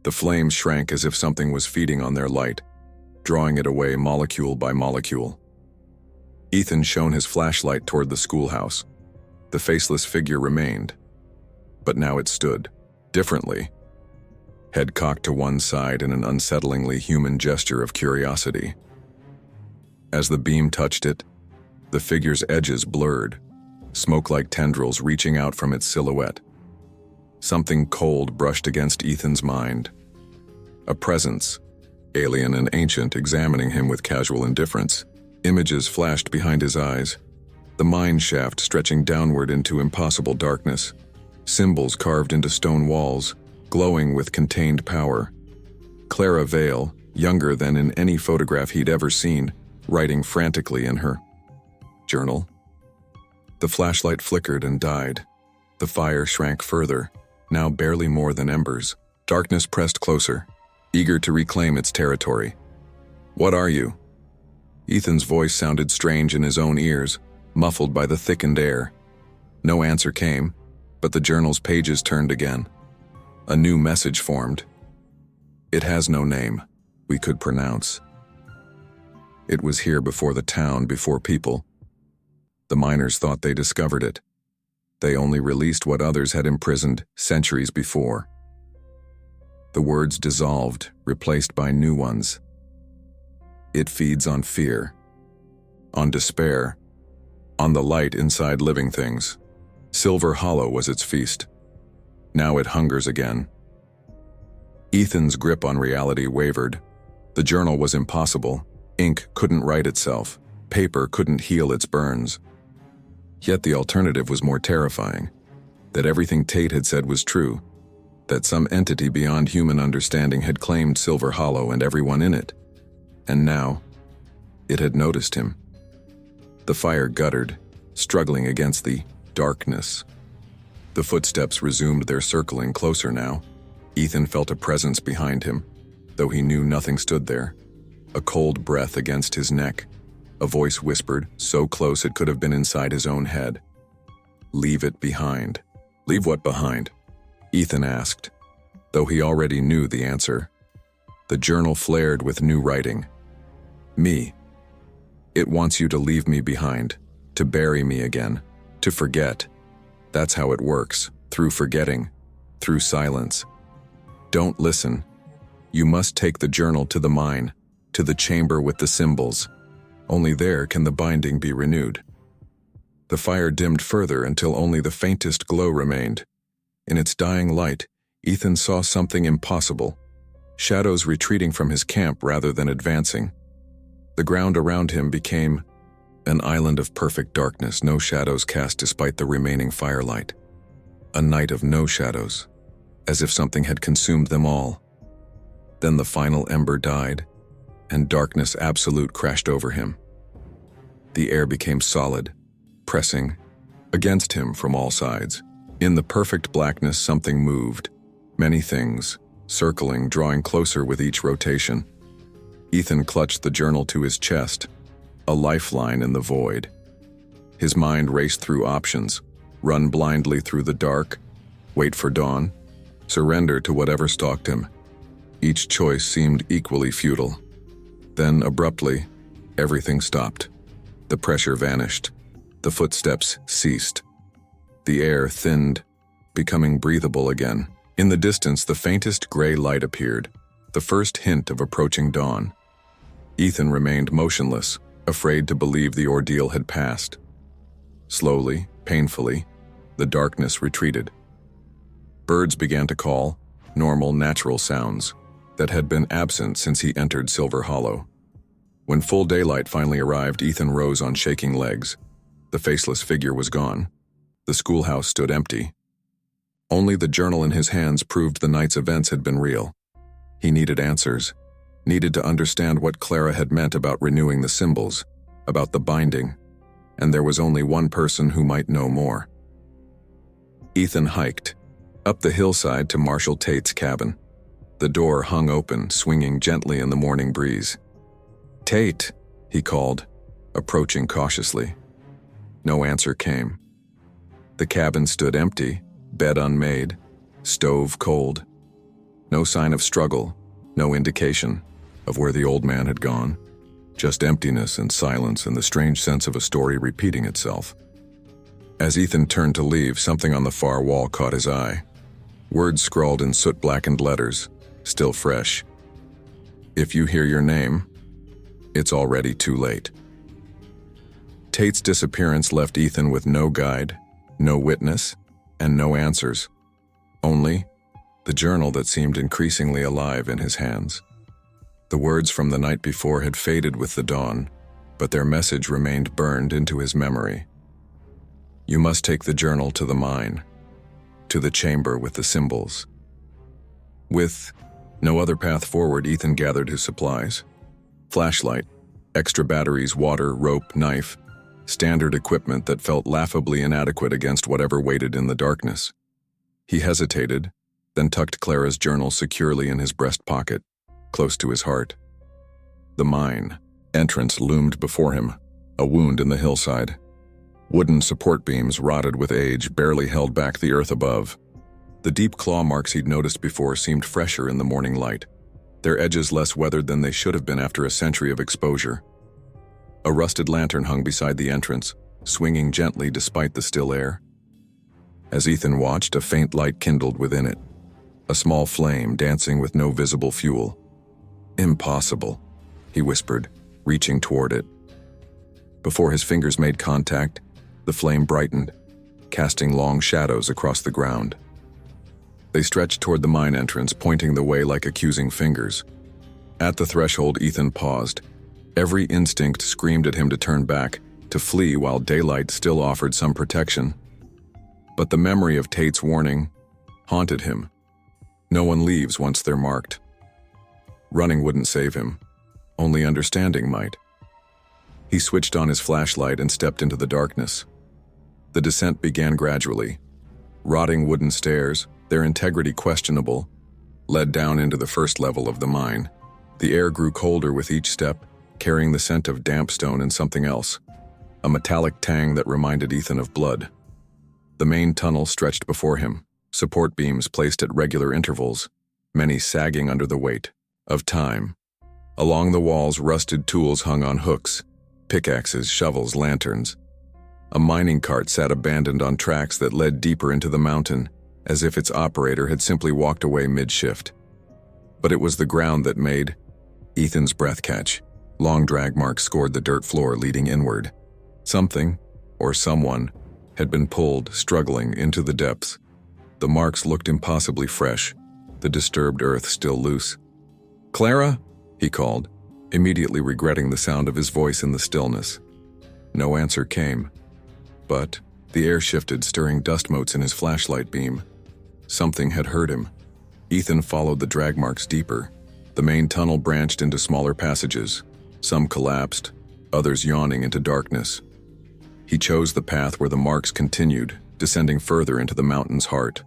The flames shrank as if something was feeding on their light, drawing it away molecule by molecule. Ethan shone his flashlight toward the schoolhouse. The faceless figure remained, but now it stood, differently, head cocked to one side in an unsettlingly human gesture of curiosity. As the beam touched it, the figure's edges blurred, smoke-like tendrils reaching out from its silhouette. Something cold brushed against Ethan's mind. A presence, alien and ancient, examining him with casual indifference. Images flashed behind his eyes, the mine shaft stretching downward into impossible darkness, symbols carved into stone walls, glowing with contained power. Clara Vale, younger than in any photograph he'd ever seen, writing frantically in her journal. The flashlight flickered and died. The fire shrank further, now barely more than embers. Darkness pressed closer, eager to reclaim its territory. "What are you?" Ethan's voice sounded strange in his own ears, muffled by the thickened air. No answer came, but the journal's pages turned again. A new message formed. "It has no name we could pronounce. It was here before the town, before people. The miners thought they discovered it. They only released what others had imprisoned centuries before." The words dissolved, replaced by new ones. "It feeds on fear, on despair, on the light inside living things. Silver Hollow was its feast. Now it hungers again." Ethan's grip on reality wavered. The journal was impossible. Ink couldn't write itself. Paper couldn't heal its burns. Yet the alternative was more terrifying. That everything Tate had said was true. That some entity beyond human understanding had claimed Silver Hollow and everyone in it. And now, it had noticed him. The fire guttered, struggling against the darkness. The footsteps resumed their circling, closer now. Ethan felt a presence behind him, though he knew nothing stood there. A cold breath against his neck. A voice whispered, so close it could have been inside his own head. "Leave it behind." "Leave what behind?" Ethan asked, though he already knew the answer. The journal flared with new writing. "Me. It wants you to leave me behind, to bury me again, to forget. That's how it works, through forgetting, through silence. Don't listen. You must take the journal to the mine, to the chamber with the symbols. Only there can the binding be renewed." The fire dimmed further until only the faintest glow remained. In its dying light, Ethan saw something impossible. Shadows retreating from his camp rather than advancing. The ground around him became an island of perfect darkness, no shadows cast despite the remaining firelight. A night of no shadows, as if something had consumed them all. Then the final ember died, and darkness absolute crashed over him. The air became solid, pressing against him from all sides. In the perfect blackness, something moved. Many things, circling, drawing closer with each rotation. Ethan clutched the journal to his chest, a lifeline in the void. His mind raced through options: run blindly through the dark, wait for dawn, surrender to whatever stalked him. Each choice seemed equally futile. Then, abruptly, everything stopped. The pressure vanished. The footsteps ceased. The air thinned, becoming breathable again. In the distance, the faintest gray light appeared, the first hint of approaching dawn. Ethan remained motionless, afraid to believe the ordeal had passed. Slowly, painfully, the darkness retreated. Birds began to call, normal, natural sounds that had been absent since he entered Silver Hollow. When full daylight finally arrived, Ethan rose on shaking legs. The faceless figure was gone. The schoolhouse stood empty. Only the journal in his hands proved the night's events had been real. He needed answers, needed to understand what Clara had meant about renewing the symbols, about the binding, and there was only one person who might know more. Ethan hiked up the hillside to Marshall Tate's cabin. The door hung open, swinging gently in the morning breeze. "Tate," he called, approaching cautiously. No answer came. The cabin stood empty, bed unmade, stove cold. No sign of struggle, no indication of where the old man had gone. Just emptiness and silence and the strange sense of a story repeating itself. As Ethan turned to leave, something on the far wall caught his eye. Words scrawled in soot-blackened letters, still fresh. "If you hear your name, it's already too late." Tate's disappearance left Ethan with no guide, no witness, and no answers. Only the journal that seemed increasingly alive in his hands. The words from the night before had faded with the dawn, but their message remained burned into his memory. You must take the journal to the mine, to the chamber with the symbols. With no other path forward, Ethan gathered his supplies. Flashlight, extra batteries, water, rope, knife, standard equipment that felt laughably inadequate against whatever waited in the darkness. He hesitated, then tucked Clara's journal securely in his breast pocket, close to his heart. The mine entrance loomed before him, a wound in the hillside. Wooden support beams, rotted with age, barely held back the earth above. The deep claw marks he'd noticed before seemed fresher in the morning light, their edges less weathered than they should have been after a century of exposure. A rusted lantern hung beside the entrance, swinging gently despite the still air. As Ethan watched, a faint light kindled within it, a small flame dancing with no visible fuel. Impossible, he whispered, reaching toward it. Before his fingers made contact, the flame brightened, casting long shadows across the ground. They stretched toward the mine entrance, pointing the way like accusing fingers. At the threshold, Ethan paused. Every instinct screamed at him to turn back, to flee while daylight still offered some protection. But the memory of Tate's warning haunted him. No one leaves once they're marked. Running wouldn't save him. Only understanding might. He switched on his flashlight and stepped into the darkness. The descent began gradually. Rotting wooden stairs, their integrity questionable, led down into the first level of the mine. The air grew colder with each step, carrying the scent of damp stone and something else, a metallic tang that reminded Ethan of blood. The main tunnel stretched before him, support beams placed at regular intervals, many sagging under the weight of time. Along the walls, rusted tools hung on hooks, pickaxes, shovels, lanterns. A mining cart sat abandoned on tracks that led deeper into the mountain, as if its operator had simply walked away mid-shift. But it was the ground that made Ethan's breath catch. Long drag marks scored the dirt floor leading inward. Something, or someone, had been pulled, struggling, into the depths. The marks looked impossibly fresh, the disturbed earth still loose. "Clara?" he called, immediately regretting the sound of his voice in the stillness. No answer came. But the air shifted, stirring dust motes in his flashlight beam. Something had hurt him. Ethan followed the drag marks deeper. The main tunnel branched into smaller passages, some collapsed, others yawning into darkness. He chose the path where the marks continued, descending further into the mountain's heart.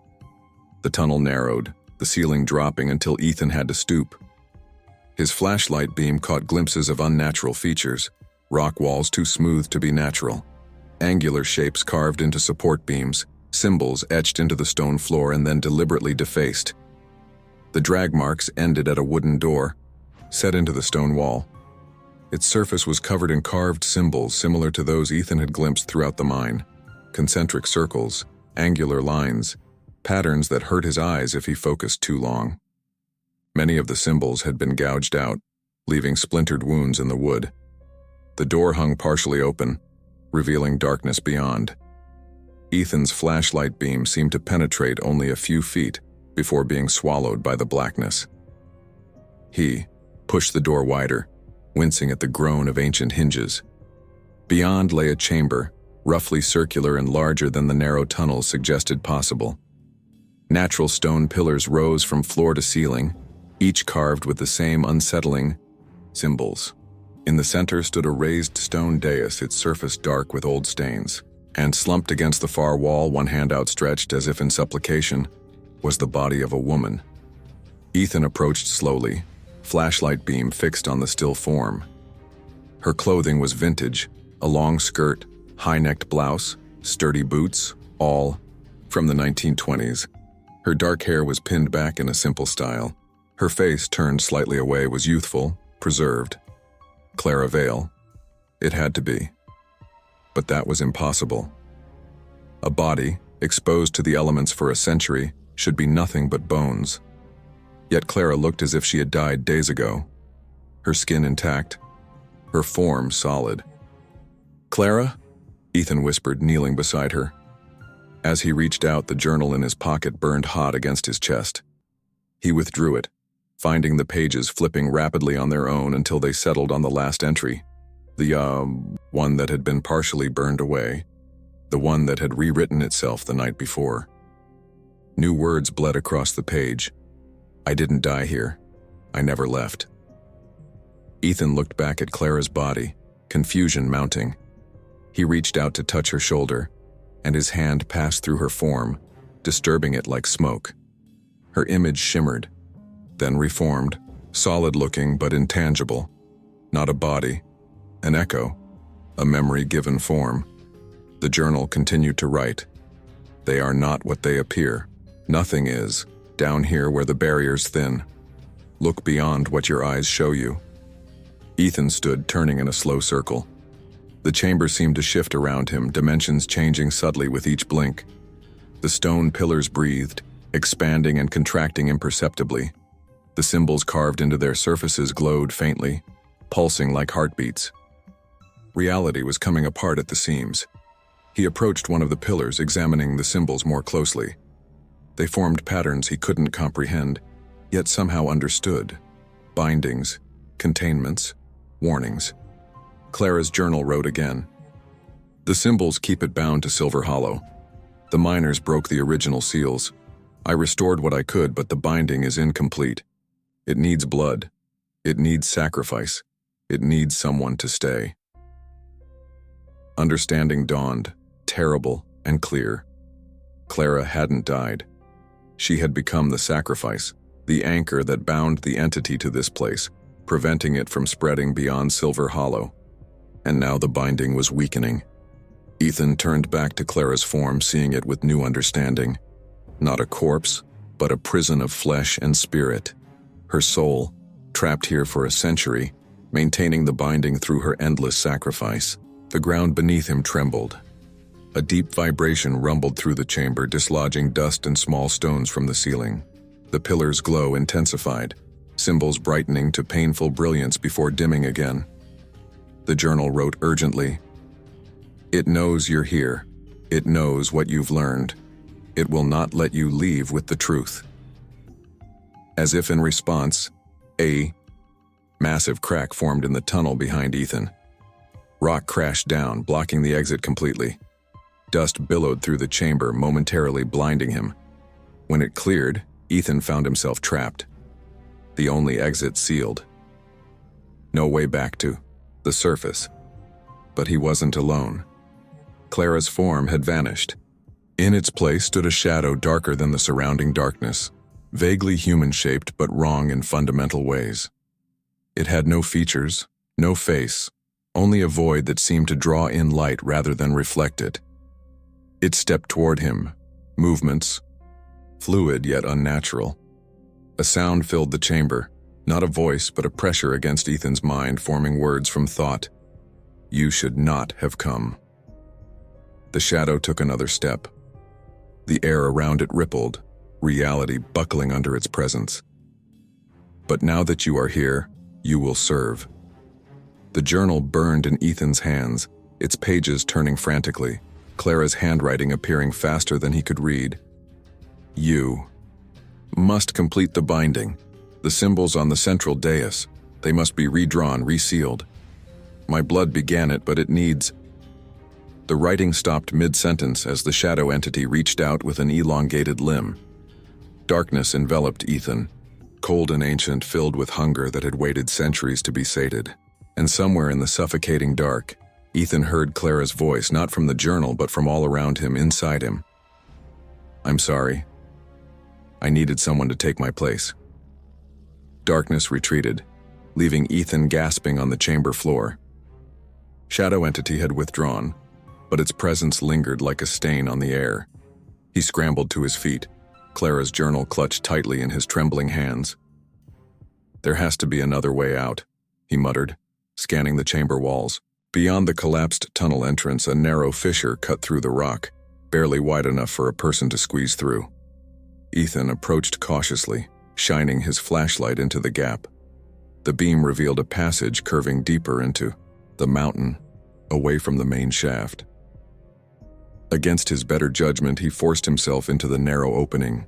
The tunnel narrowed, the ceiling dropping until Ethan had to stoop. His flashlight beam caught glimpses of unnatural features, rock walls too smooth to be natural, angular shapes carved into support beams, symbols etched into the stone floor and then deliberately defaced. The drag marks ended at a wooden door, set into the stone wall. Its surface was covered in carved symbols similar to those Ethan had glimpsed throughout the mine. Concentric circles, angular lines, patterns that hurt his eyes if he focused too long. Many of the symbols had been gouged out, leaving splintered wounds in the wood. The door hung partially open, revealing darkness beyond. Ethan's flashlight beam seemed to penetrate only a few feet before being swallowed by the blackness. He pushed the door wider, wincing at the groan of ancient hinges. Beyond lay a chamber, roughly circular and larger than the narrow tunnels suggested possible. Natural stone pillars rose from floor to ceiling, each carved with the same unsettling symbols. In the center stood a raised stone dais, its surface dark with old stains. And slumped against the far wall, one hand outstretched as if in supplication, was the body of a woman. Ethan approached slowly, flashlight beam fixed on the still form. Her clothing was vintage, a long skirt, high-necked blouse, sturdy boots, all from the 1920s. Her dark hair was pinned back in a simple style. Her face, turned slightly away, was youthful, preserved. Clara Vale. It had to be. But that was impossible. A body, exposed to the elements for a century, should be nothing but bones. Yet Clara looked as if she had died days ago. Her skin intact, her form solid. "Clara?" Ethan whispered, kneeling beside her. As he reached out, the journal in his pocket burned hot against his chest. He withdrew it, finding the pages flipping rapidly on their own until they settled on the last entry. The, one that had been partially burned away. The one that had rewritten itself the night before. New words bled across the page. I didn't die here. I never left. Ethan looked back at Clara's body, confusion mounting. He reached out to touch her shoulder, and his hand passed through her form, disturbing it like smoke. Her image shimmered, then reformed, solid-looking but intangible. Not a body, an echo, a memory given form. The journal continued to write. They are not what they appear. Nothing is, down here where the barrier's thin. Look beyond what your eyes show you. Ethan stood, turning in a slow circle. The chamber seemed to shift around him, dimensions changing subtly with each blink. The stone pillars breathed, expanding and contracting imperceptibly. The symbols carved into their surfaces glowed faintly, pulsing like heartbeats. Reality was coming apart at the seams. He approached one of the pillars, examining the symbols more closely. They formed patterns he couldn't comprehend, yet somehow understood. Bindings, containments, warnings. Clara's journal wrote again. The symbols keep it bound to Silver Hollow. The miners broke the original seals. I restored what I could, but the binding is incomplete. It needs blood. It needs sacrifice. It needs someone to stay. Understanding dawned, terrible and clear. Clara hadn't died. She had become the sacrifice, the anchor that bound the entity to this place, preventing it from spreading beyond Silver Hollow. And now the binding was weakening. Ethan turned back to Clara's form, seeing it with new understanding. Not a corpse, but a prison of flesh and spirit. Her soul, trapped here for a century, maintaining the binding through her endless sacrifice. The ground beneath him trembled. A deep vibration rumbled through the chamber, dislodging dust and small stones from the ceiling. The pillar's glow intensified, symbols brightening to painful brilliance before dimming again. The journal wrote urgently, "It knows you're here. It knows what you've learned. It will not let you leave with the truth." As if in response, a massive crack formed in the tunnel behind Ethan. Rock crashed down, blocking the exit completely. Dust billowed through the chamber, momentarily blinding him. When it cleared, Ethan found himself trapped. The only exit sealed. No way back to the surface. But he wasn't alone. Clara's form had vanished. In its place stood a shadow darker than the surrounding darkness, vaguely human-shaped but wrong in fundamental ways. It had no features, no face, only a void that seemed to draw in light rather than reflect it. It stepped toward him, movements, fluid yet unnatural. A sound filled the chamber, not a voice but a pressure against Ethan's mind, forming words from thought. You should not have come. The shadow took another step. The air around it rippled, reality buckling under its presence. But now that you are here, you will serve. The journal burned in Ethan's hands, its pages turning frantically, Clara's handwriting appearing faster than he could read. You must complete the binding. The symbols on the central dais, they must be redrawn, resealed. My blood began it, but it needs... The writing stopped mid-sentence as the shadow entity reached out with an elongated limb. Darkness enveloped Ethan, cold and ancient, filled with hunger that had waited centuries to be sated. And somewhere in the suffocating dark, Ethan heard Clara's voice, not from the journal, but from all around him, inside him. I'm sorry. I needed someone to take my place. Darkness retreated, leaving Ethan gasping on the chamber floor. Shadow entity had withdrawn, but its presence lingered like a stain on the air. He scrambled to his feet, Clara's journal clutched tightly in his trembling hands. There has to be another way out, he muttered, scanning the chamber walls. Beyond the collapsed tunnel entrance, a narrow fissure cut through the rock, barely wide enough for a person to squeeze through. Ethan approached cautiously, shining his flashlight into the gap. The beam revealed a passage curving deeper into the mountain, away from the main shaft. Against his better judgment, he forced himself into the narrow opening.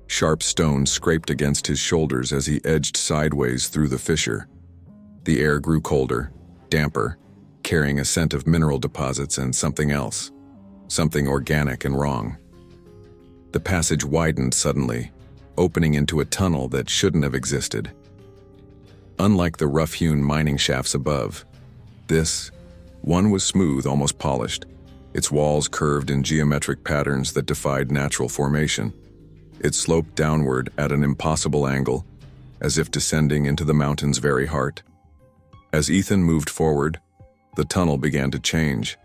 Sharp stones scraped against his shoulders as he edged sideways through the fissure. The air grew colder, damper, carrying a scent of mineral deposits and something else, something organic and wrong. The passage widened suddenly, opening into a tunnel that shouldn't have existed. Unlike the rough-hewn mining shafts above, this one was smooth, almost polished. Its walls curved in geometric patterns that defied natural formation. It sloped downward at an impossible angle, as if descending into the mountain's very heart. As Ethan moved forward, the tunnel began to change.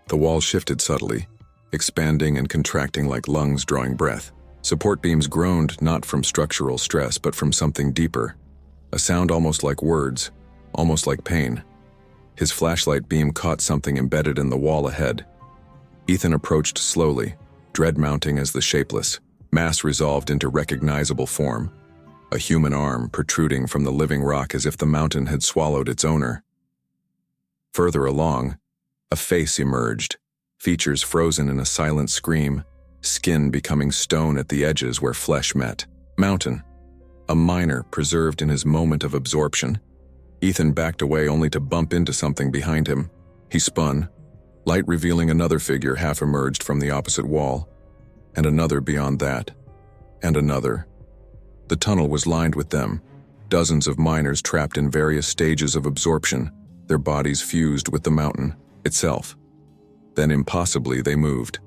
The walls shifted subtly, expanding and contracting like lungs drawing breath. Support beams groaned not from structural stress but from something deeper, a sound almost like words, almost like pain. His flashlight beam caught something embedded in the wall ahead. Ethan approached slowly, dread mounting as the shapeless mass resolved into recognizable form, a human arm protruding from the living rock as if the mountain had swallowed its owner. Further along, a face emerged, features frozen in a silent scream, skin becoming stone at the edges where flesh met. Mountain, a miner preserved in his moment of absorption. Ethan backed away only to bump into something behind him. He spun, light revealing another figure half emerged from the opposite wall, and another beyond that, and another. The tunnel was lined with them, dozens of miners trapped in various stages of absorption, their bodies fused with the mountain itself. Then impossibly they moved.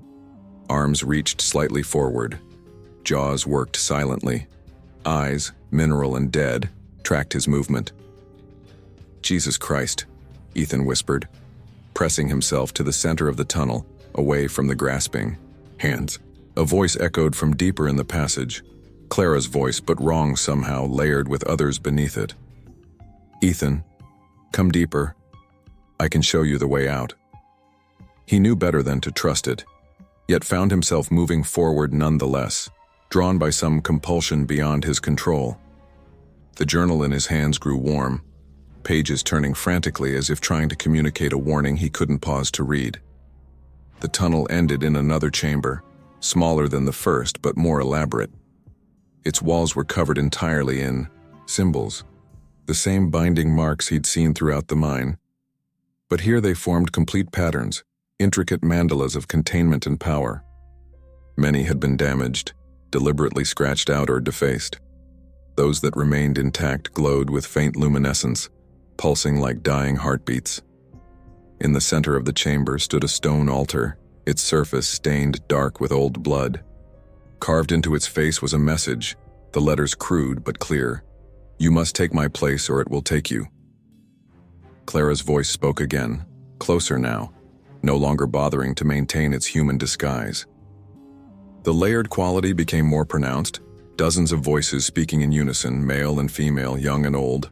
Arms reached slightly forward. Jaws worked silently. Eyes, mineral and dead, tracked his movement. "Jesus Christ," Ethan whispered, pressing himself to the center of the tunnel, away from the grasping hands. A voice echoed from deeper in the passage, Clara's voice, but wrong somehow, layered with others beneath it. "Ethan, come deeper. I can show you the way out." He knew better than to trust it, yet found himself moving forward nonetheless, drawn by some compulsion beyond his control. The journal in his hands grew warm, pages turning frantically as if trying to communicate a warning he couldn't pause to read. The tunnel ended in another chamber, smaller than the first but more elaborate. Its walls were covered entirely in symbols, the same binding marks he'd seen throughout the mine. But here they formed complete patterns, intricate mandalas of containment and power. Many had been damaged, deliberately scratched out or defaced. Those that remained intact glowed with faint luminescence, pulsing like dying heartbeats. In the center of the chamber stood a stone altar, its surface stained dark with old blood. Carved into its face was a message, the letters crude but clear. "You must take my place or it will take you." Clara's voice spoke again, closer now, no longer bothering to maintain its human disguise. The layered quality became more pronounced, dozens of voices speaking in unison, male and female, young and old.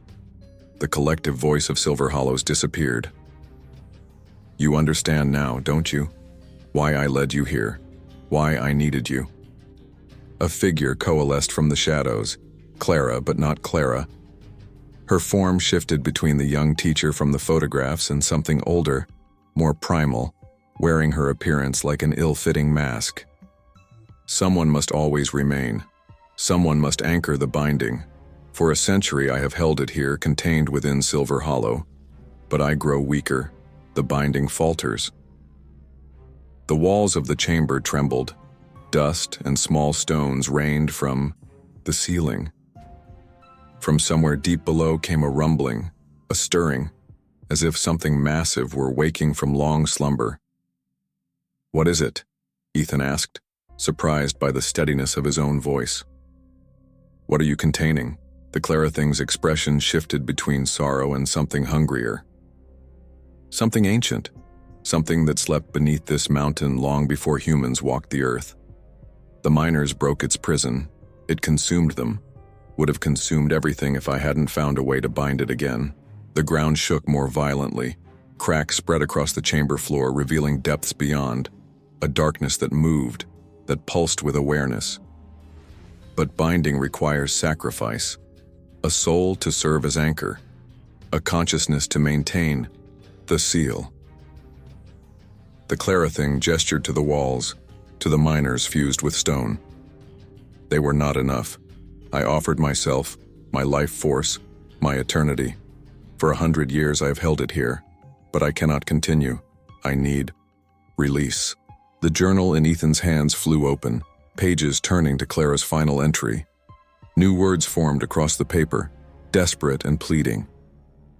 The collective voice of Silver Hollows disappeared. "You understand now, don't you? Why I led you here, why I needed you." A figure coalesced from the shadows, Clara but not Clara. Her form shifted between the young teacher from the photographs and something older, more primal, wearing her appearance like an ill-fitting mask. Someone must always remain. Someone must anchor the binding. For a century I have held it here, contained within Silver Hollow. But I grow weaker. The binding falters. The walls of the chamber trembled. Dust and small stones rained from the ceiling. From somewhere deep below came a rumbling, a stirring, as if something massive were waking from long slumber. "What is it?" Ethan asked, surprised by the steadiness of his own voice. "What are you containing?" The Clara thing's expression shifted between sorrow and something hungrier. Something ancient, something that slept beneath this mountain long before humans walked the earth. The miners broke its prison. It consumed them. Would have consumed everything if I hadn't found a way to bind it again. The ground shook more violently. Cracks spread across the chamber floor, revealing depths beyond. A darkness that moved, that pulsed with awareness. But binding requires sacrifice. A soul to serve as anchor. A consciousness to maintain the seal. The Clara thing gestured to the walls, to the miners fused with stone. They were not enough. I offered myself, my life force, my eternity. For 100 years I have held it here, but I cannot continue. I need release. The journal in Ethan's hands flew open, pages turning to Clara's final entry. New words formed across the paper, desperate and pleading.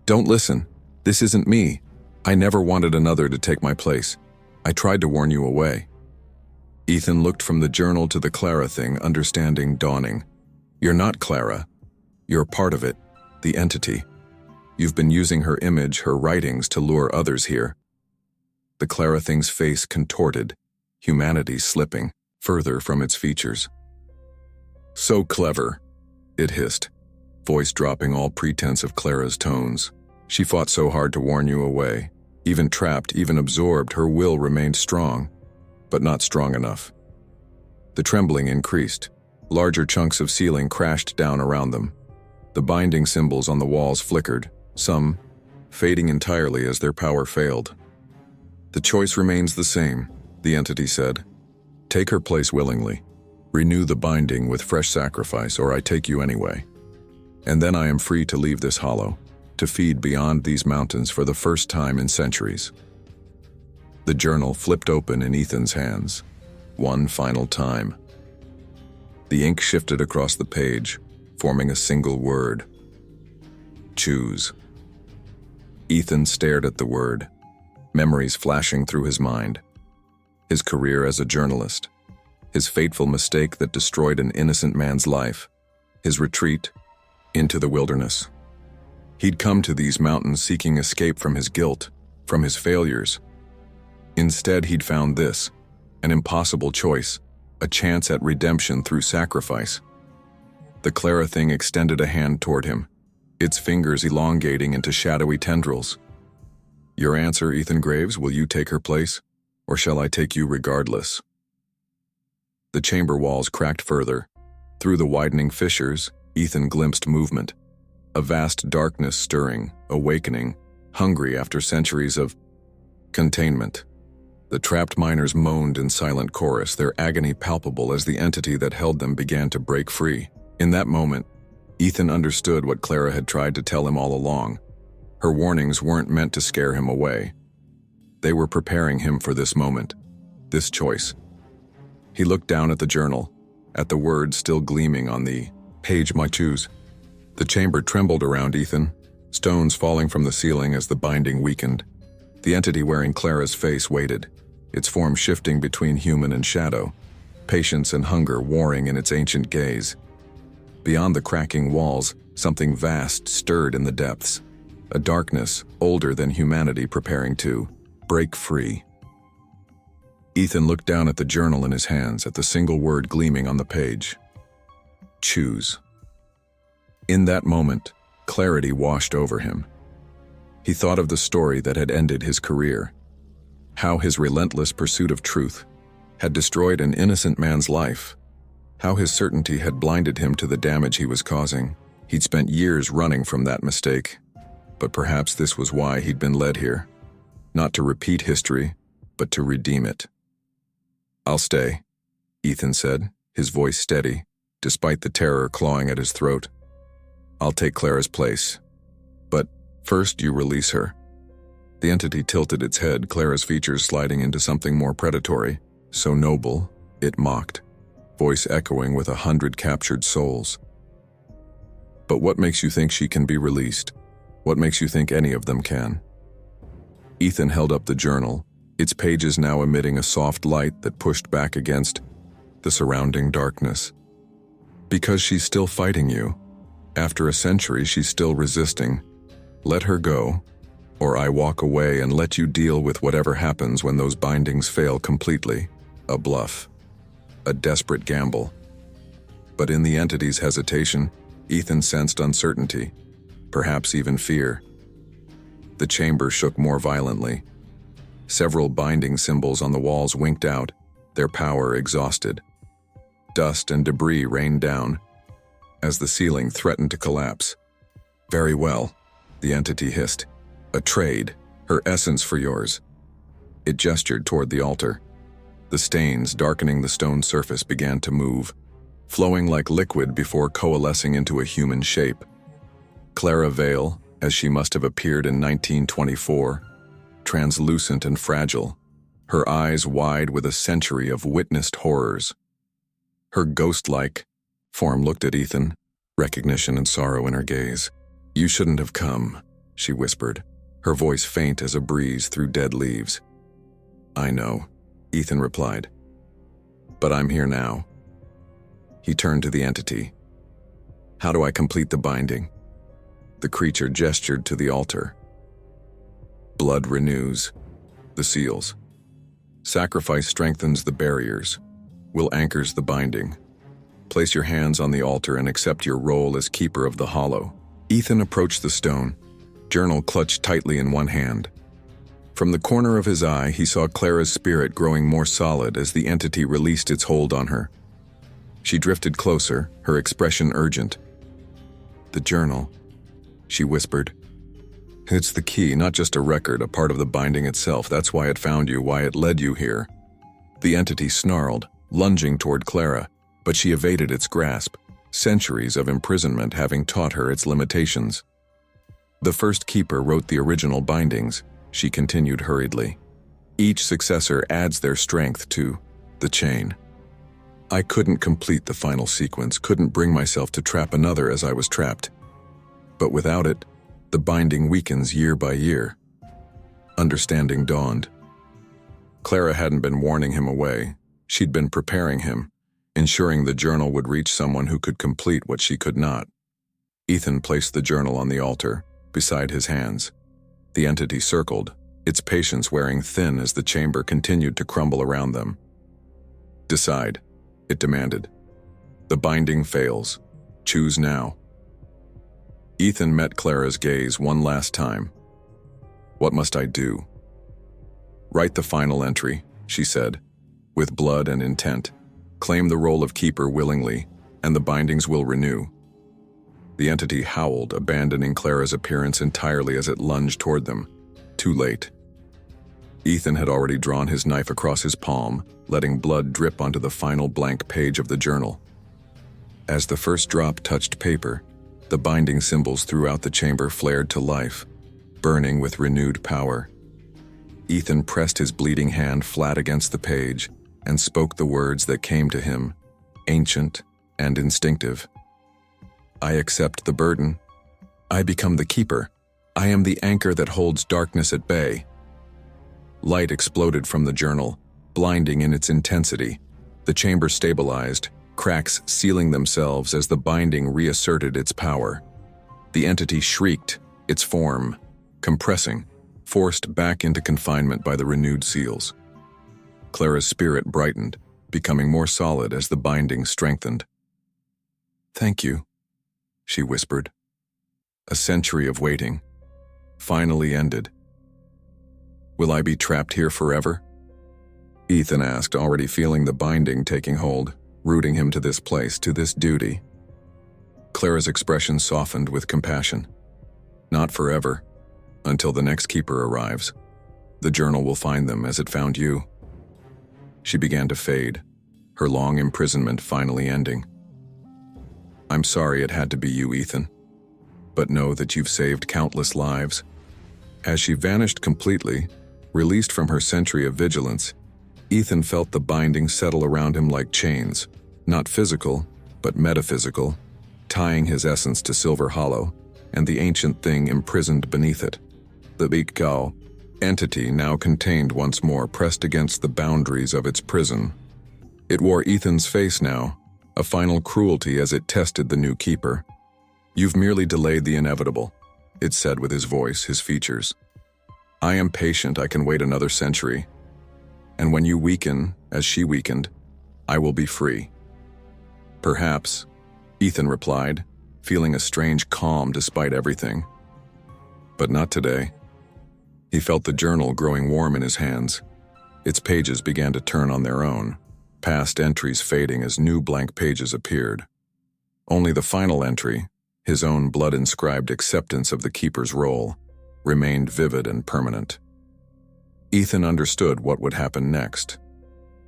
Don't listen. This isn't me. I never wanted another to take my place. I tried to warn you away. Ethan looked from the journal to the Clara thing, understanding dawning. You're not Clara. You're part of it, the entity. You've been using her image, her writings to lure others here. The Clara thing's face contorted, humanity slipping further from its features. So clever, it hissed, voice dropping all pretense of Clara's tones. She fought so hard to warn you away. Even trapped, even absorbed, her will remained strong, but not strong enough. The trembling increased. Larger chunks of ceiling crashed down around them. The binding symbols on the walls flickered, some fading entirely as their power failed. The choice remains the same, the entity said. Take her place willingly. Renew the binding with fresh sacrifice, or I take you anyway. And then I am free to leave this hollow, to feed beyond these mountains for the first time in centuries. The journal flipped open in Ethan's hands, one final time. The ink shifted across the page, forming a single word. Choose. Ethan stared at the word, memories flashing through his mind. His career as a journalist, his fateful mistake that destroyed an innocent man's life, his retreat into the wilderness. He'd come to these mountains seeking escape from his guilt, from his failures. Instead, he'd found this, an impossible choice, a chance at redemption through sacrifice. The Clara thing extended a hand toward him, its fingers elongating into shadowy tendrils. Your answer, Ethan Graves, will you take her place, or shall I take you regardless? The chamber walls cracked further. Through the widening fissures, Ethan glimpsed movement. A vast darkness stirring, awakening, hungry after centuries of containment. The trapped miners moaned in silent chorus, their agony palpable as the entity that held them began to break free. In that moment, Ethan understood what Clara had tried to tell him all along. Her warnings weren't meant to scare him away. They were preparing him for this moment, this choice. He looked down at the journal, at the words still gleaming on the page might choose. The chamber trembled around Ethan, stones falling from the ceiling as the binding weakened. The entity wearing Clara's face waited, its form shifting between human and shadow, patience and hunger warring in its ancient gaze. Beyond the cracking walls, something vast stirred in the depths, a darkness older than humanity preparing to break free. Ethan looked down at the journal in his hands, at the single word gleaming on the page. Choose. In that moment, clarity washed over him. He thought of the story that had ended his career, how his relentless pursuit of truth had destroyed an innocent man's life, how his certainty had blinded him to the damage he was causing. He'd spent years running from that mistake, but perhaps this was why he'd been led here, not to repeat history, but to redeem it. I'll stay, Ethan said, his voice steady, despite the terror clawing at his throat. I'll take Clara's place. But first you release her. The entity tilted its head, Clara's features sliding into something more predatory, so noble, it mocked, voice echoing with 100 captured souls. But what makes you think she can be released? What makes you think any of them can? Ethan held up the journal, its pages now emitting a soft light that pushed back against the surrounding darkness. Because she's still fighting you. After a century, she's still resisting. Let her go, or I walk away and let you deal with whatever happens when those bindings fail completely. A bluff. A desperate gamble. But in the entity's hesitation, Ethan sensed uncertainty, perhaps even fear. The chamber shook more violently. Several binding symbols on the walls winked out, their power exhausted. Dust and debris rained down, as the ceiling threatened to collapse. Very well, the entity hissed. A trade, her essence for yours. It gestured toward the altar. The stains darkening the stone surface began to move, flowing like liquid before coalescing into a human shape. Clara Vale, as she must have appeared in 1924, translucent and fragile, her eyes wide with a century of witnessed horrors. Her ghost-like form looked at Ethan, recognition and sorrow in her gaze. "You shouldn't have come," she whispered, her voice faint as a breeze through dead leaves. "I know," Ethan replied. "But I'm here now." He turned to the entity. "How do I complete the binding?" The creature gestured to the altar. "Blood renews the seals. Sacrifice strengthens the barriers. Will anchors the binding. Place your hands on the altar and accept your role as keeper of the hollow." Ethan approached the stone, journal clutched tightly in one hand. From the corner of his eye, he saw Clara's spirit growing more solid as the entity released its hold on her. She drifted closer, her expression urgent. "The journal," she whispered. "It's the key, not just a record, a part of the binding itself. That's why it found you, why it led you here." The entity snarled, lunging toward Clara, but she evaded its grasp, centuries of imprisonment having taught her its limitations. "The first keeper wrote the original bindings," she continued hurriedly. "Each successor adds their strength to the chain. I couldn't complete the final sequence, couldn't bring myself to trap another as I was trapped. But without it, the binding weakens year by year." Understanding dawned. Clara hadn't been warning him away. She'd been preparing him, ensuring the journal would reach someone who could complete what she could not. Ethan placed the journal on the altar, beside his hands. The entity circled, its patience wearing thin as the chamber continued to crumble around them. "Decide," it demanded. "The binding fails. Choose now." Ethan met Clara's gaze one last time. "What must I do?" "Write the final entry," she said, "with blood and intent. Claim the role of keeper willingly, and the bindings will renew." The entity howled, abandoning Clara's appearance entirely as it lunged toward them. Too late. Ethan had already drawn his knife across his palm, letting blood drip onto the final blank page of the journal. As the first drop touched paper, the binding symbols throughout the chamber flared to life, burning with renewed power. Ethan pressed his bleeding hand flat against the page and spoke the words that came to him, ancient and instinctive. "I accept the burden. I become the keeper. I am the anchor that holds darkness at bay." Light exploded from the journal, blinding in its intensity. The chamber stabilized, cracks sealing themselves as the binding reasserted its power. The entity shrieked, its form compressing, forced back into confinement by the renewed seals. Clara's spirit brightened, becoming more solid as the binding strengthened. "Thank you," she whispered. A century of waiting finally ended. "Will I be trapped here forever?" Ethan asked, already feeling the binding taking hold, rooting him to this place, to this duty. Clara's expression softened with compassion. "Not forever, until the next keeper arrives. The journal will find them as it found you." She began to fade, her long imprisonment finally ending. "I'm sorry it had to be you, Ethan, but know that you've saved countless lives." As she vanished completely, released from her century of vigilance, Ethan felt the binding settle around him like chains, not physical, but metaphysical, tying his essence to Silver Hollow and the ancient thing imprisoned beneath it. The Beakgao entity now contained once more, pressed against the boundaries of its prison. It wore Ethan's face now, a final cruelty as it tested the new keeper. "You've merely delayed the inevitable," it said with his voice, his features. "I am patient, I can wait another century. And when you weaken, as she weakened, I will be free." "Perhaps," Ethan replied, feeling a strange calm despite everything. "But not today." He felt the journal growing warm in his hands. Its pages began to turn on their own, past entries fading as new blank pages appeared. Only the final entry, his own blood-inscribed acceptance of the keeper's role, remained vivid and permanent. Ethan understood what would happen next.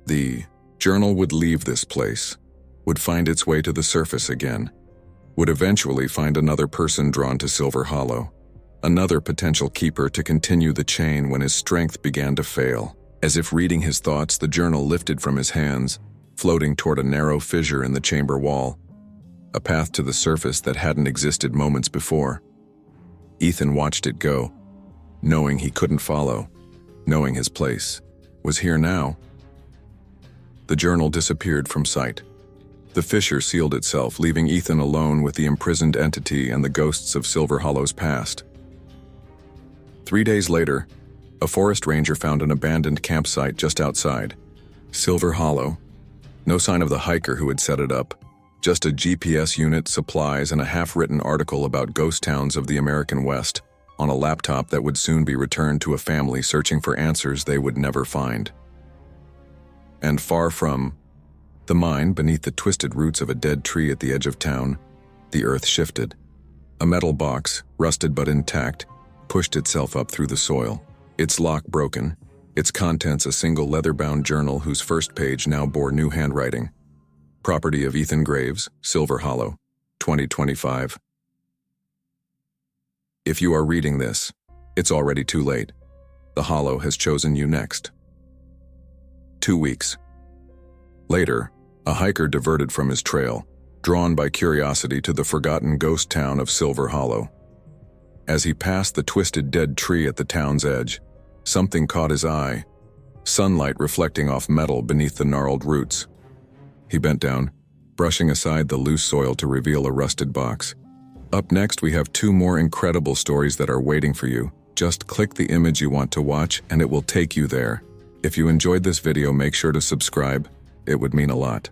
The journal would leave this place, would find its way to the surface again, would eventually find another person drawn to Silver Hollow, another potential keeper to continue the chain when his strength began to fail. As if reading his thoughts, the journal lifted from his hands, floating toward a narrow fissure in the chamber wall, a path to the surface that hadn't existed moments before. Ethan watched it go, knowing he couldn't follow, knowing his place was here now. The journal disappeared from sight. The fissure sealed itself, leaving Ethan alone with the imprisoned entity and the ghosts of Silver Hollow's past. 3 days later, a forest ranger found an abandoned campsite just outside Silver Hollow. No sign of the hiker who had set it up, just a GPS unit, supplies, and a half-written article about ghost towns of the American West on a laptop that would soon be returned to a family searching for answers they would never find. And far from the mine, beneath the twisted roots of a dead tree at the edge of town, the earth shifted. A metal box, rusted but intact, pushed itself up through the soil, its lock broken, its contents a single leather-bound journal whose first page now bore new handwriting. Property of Ethan Graves, Silver Hollow, 2025. If you are reading this, it's already too late. The Hollow has chosen you next. 2 weeks. Later, a hiker diverted from his trail, drawn by curiosity to the forgotten ghost town of Silver Hollow. As he passed the twisted dead tree at the town's edge, something caught his eye, sunlight reflecting off metal beneath the gnarled roots. He bent down, brushing aside the loose soil to reveal a rusted box. Up next, we have 2 more incredible stories that are waiting for you. Just click the image you want to watch and it will take you there. If you enjoyed this video, make sure to subscribe. It would mean a lot.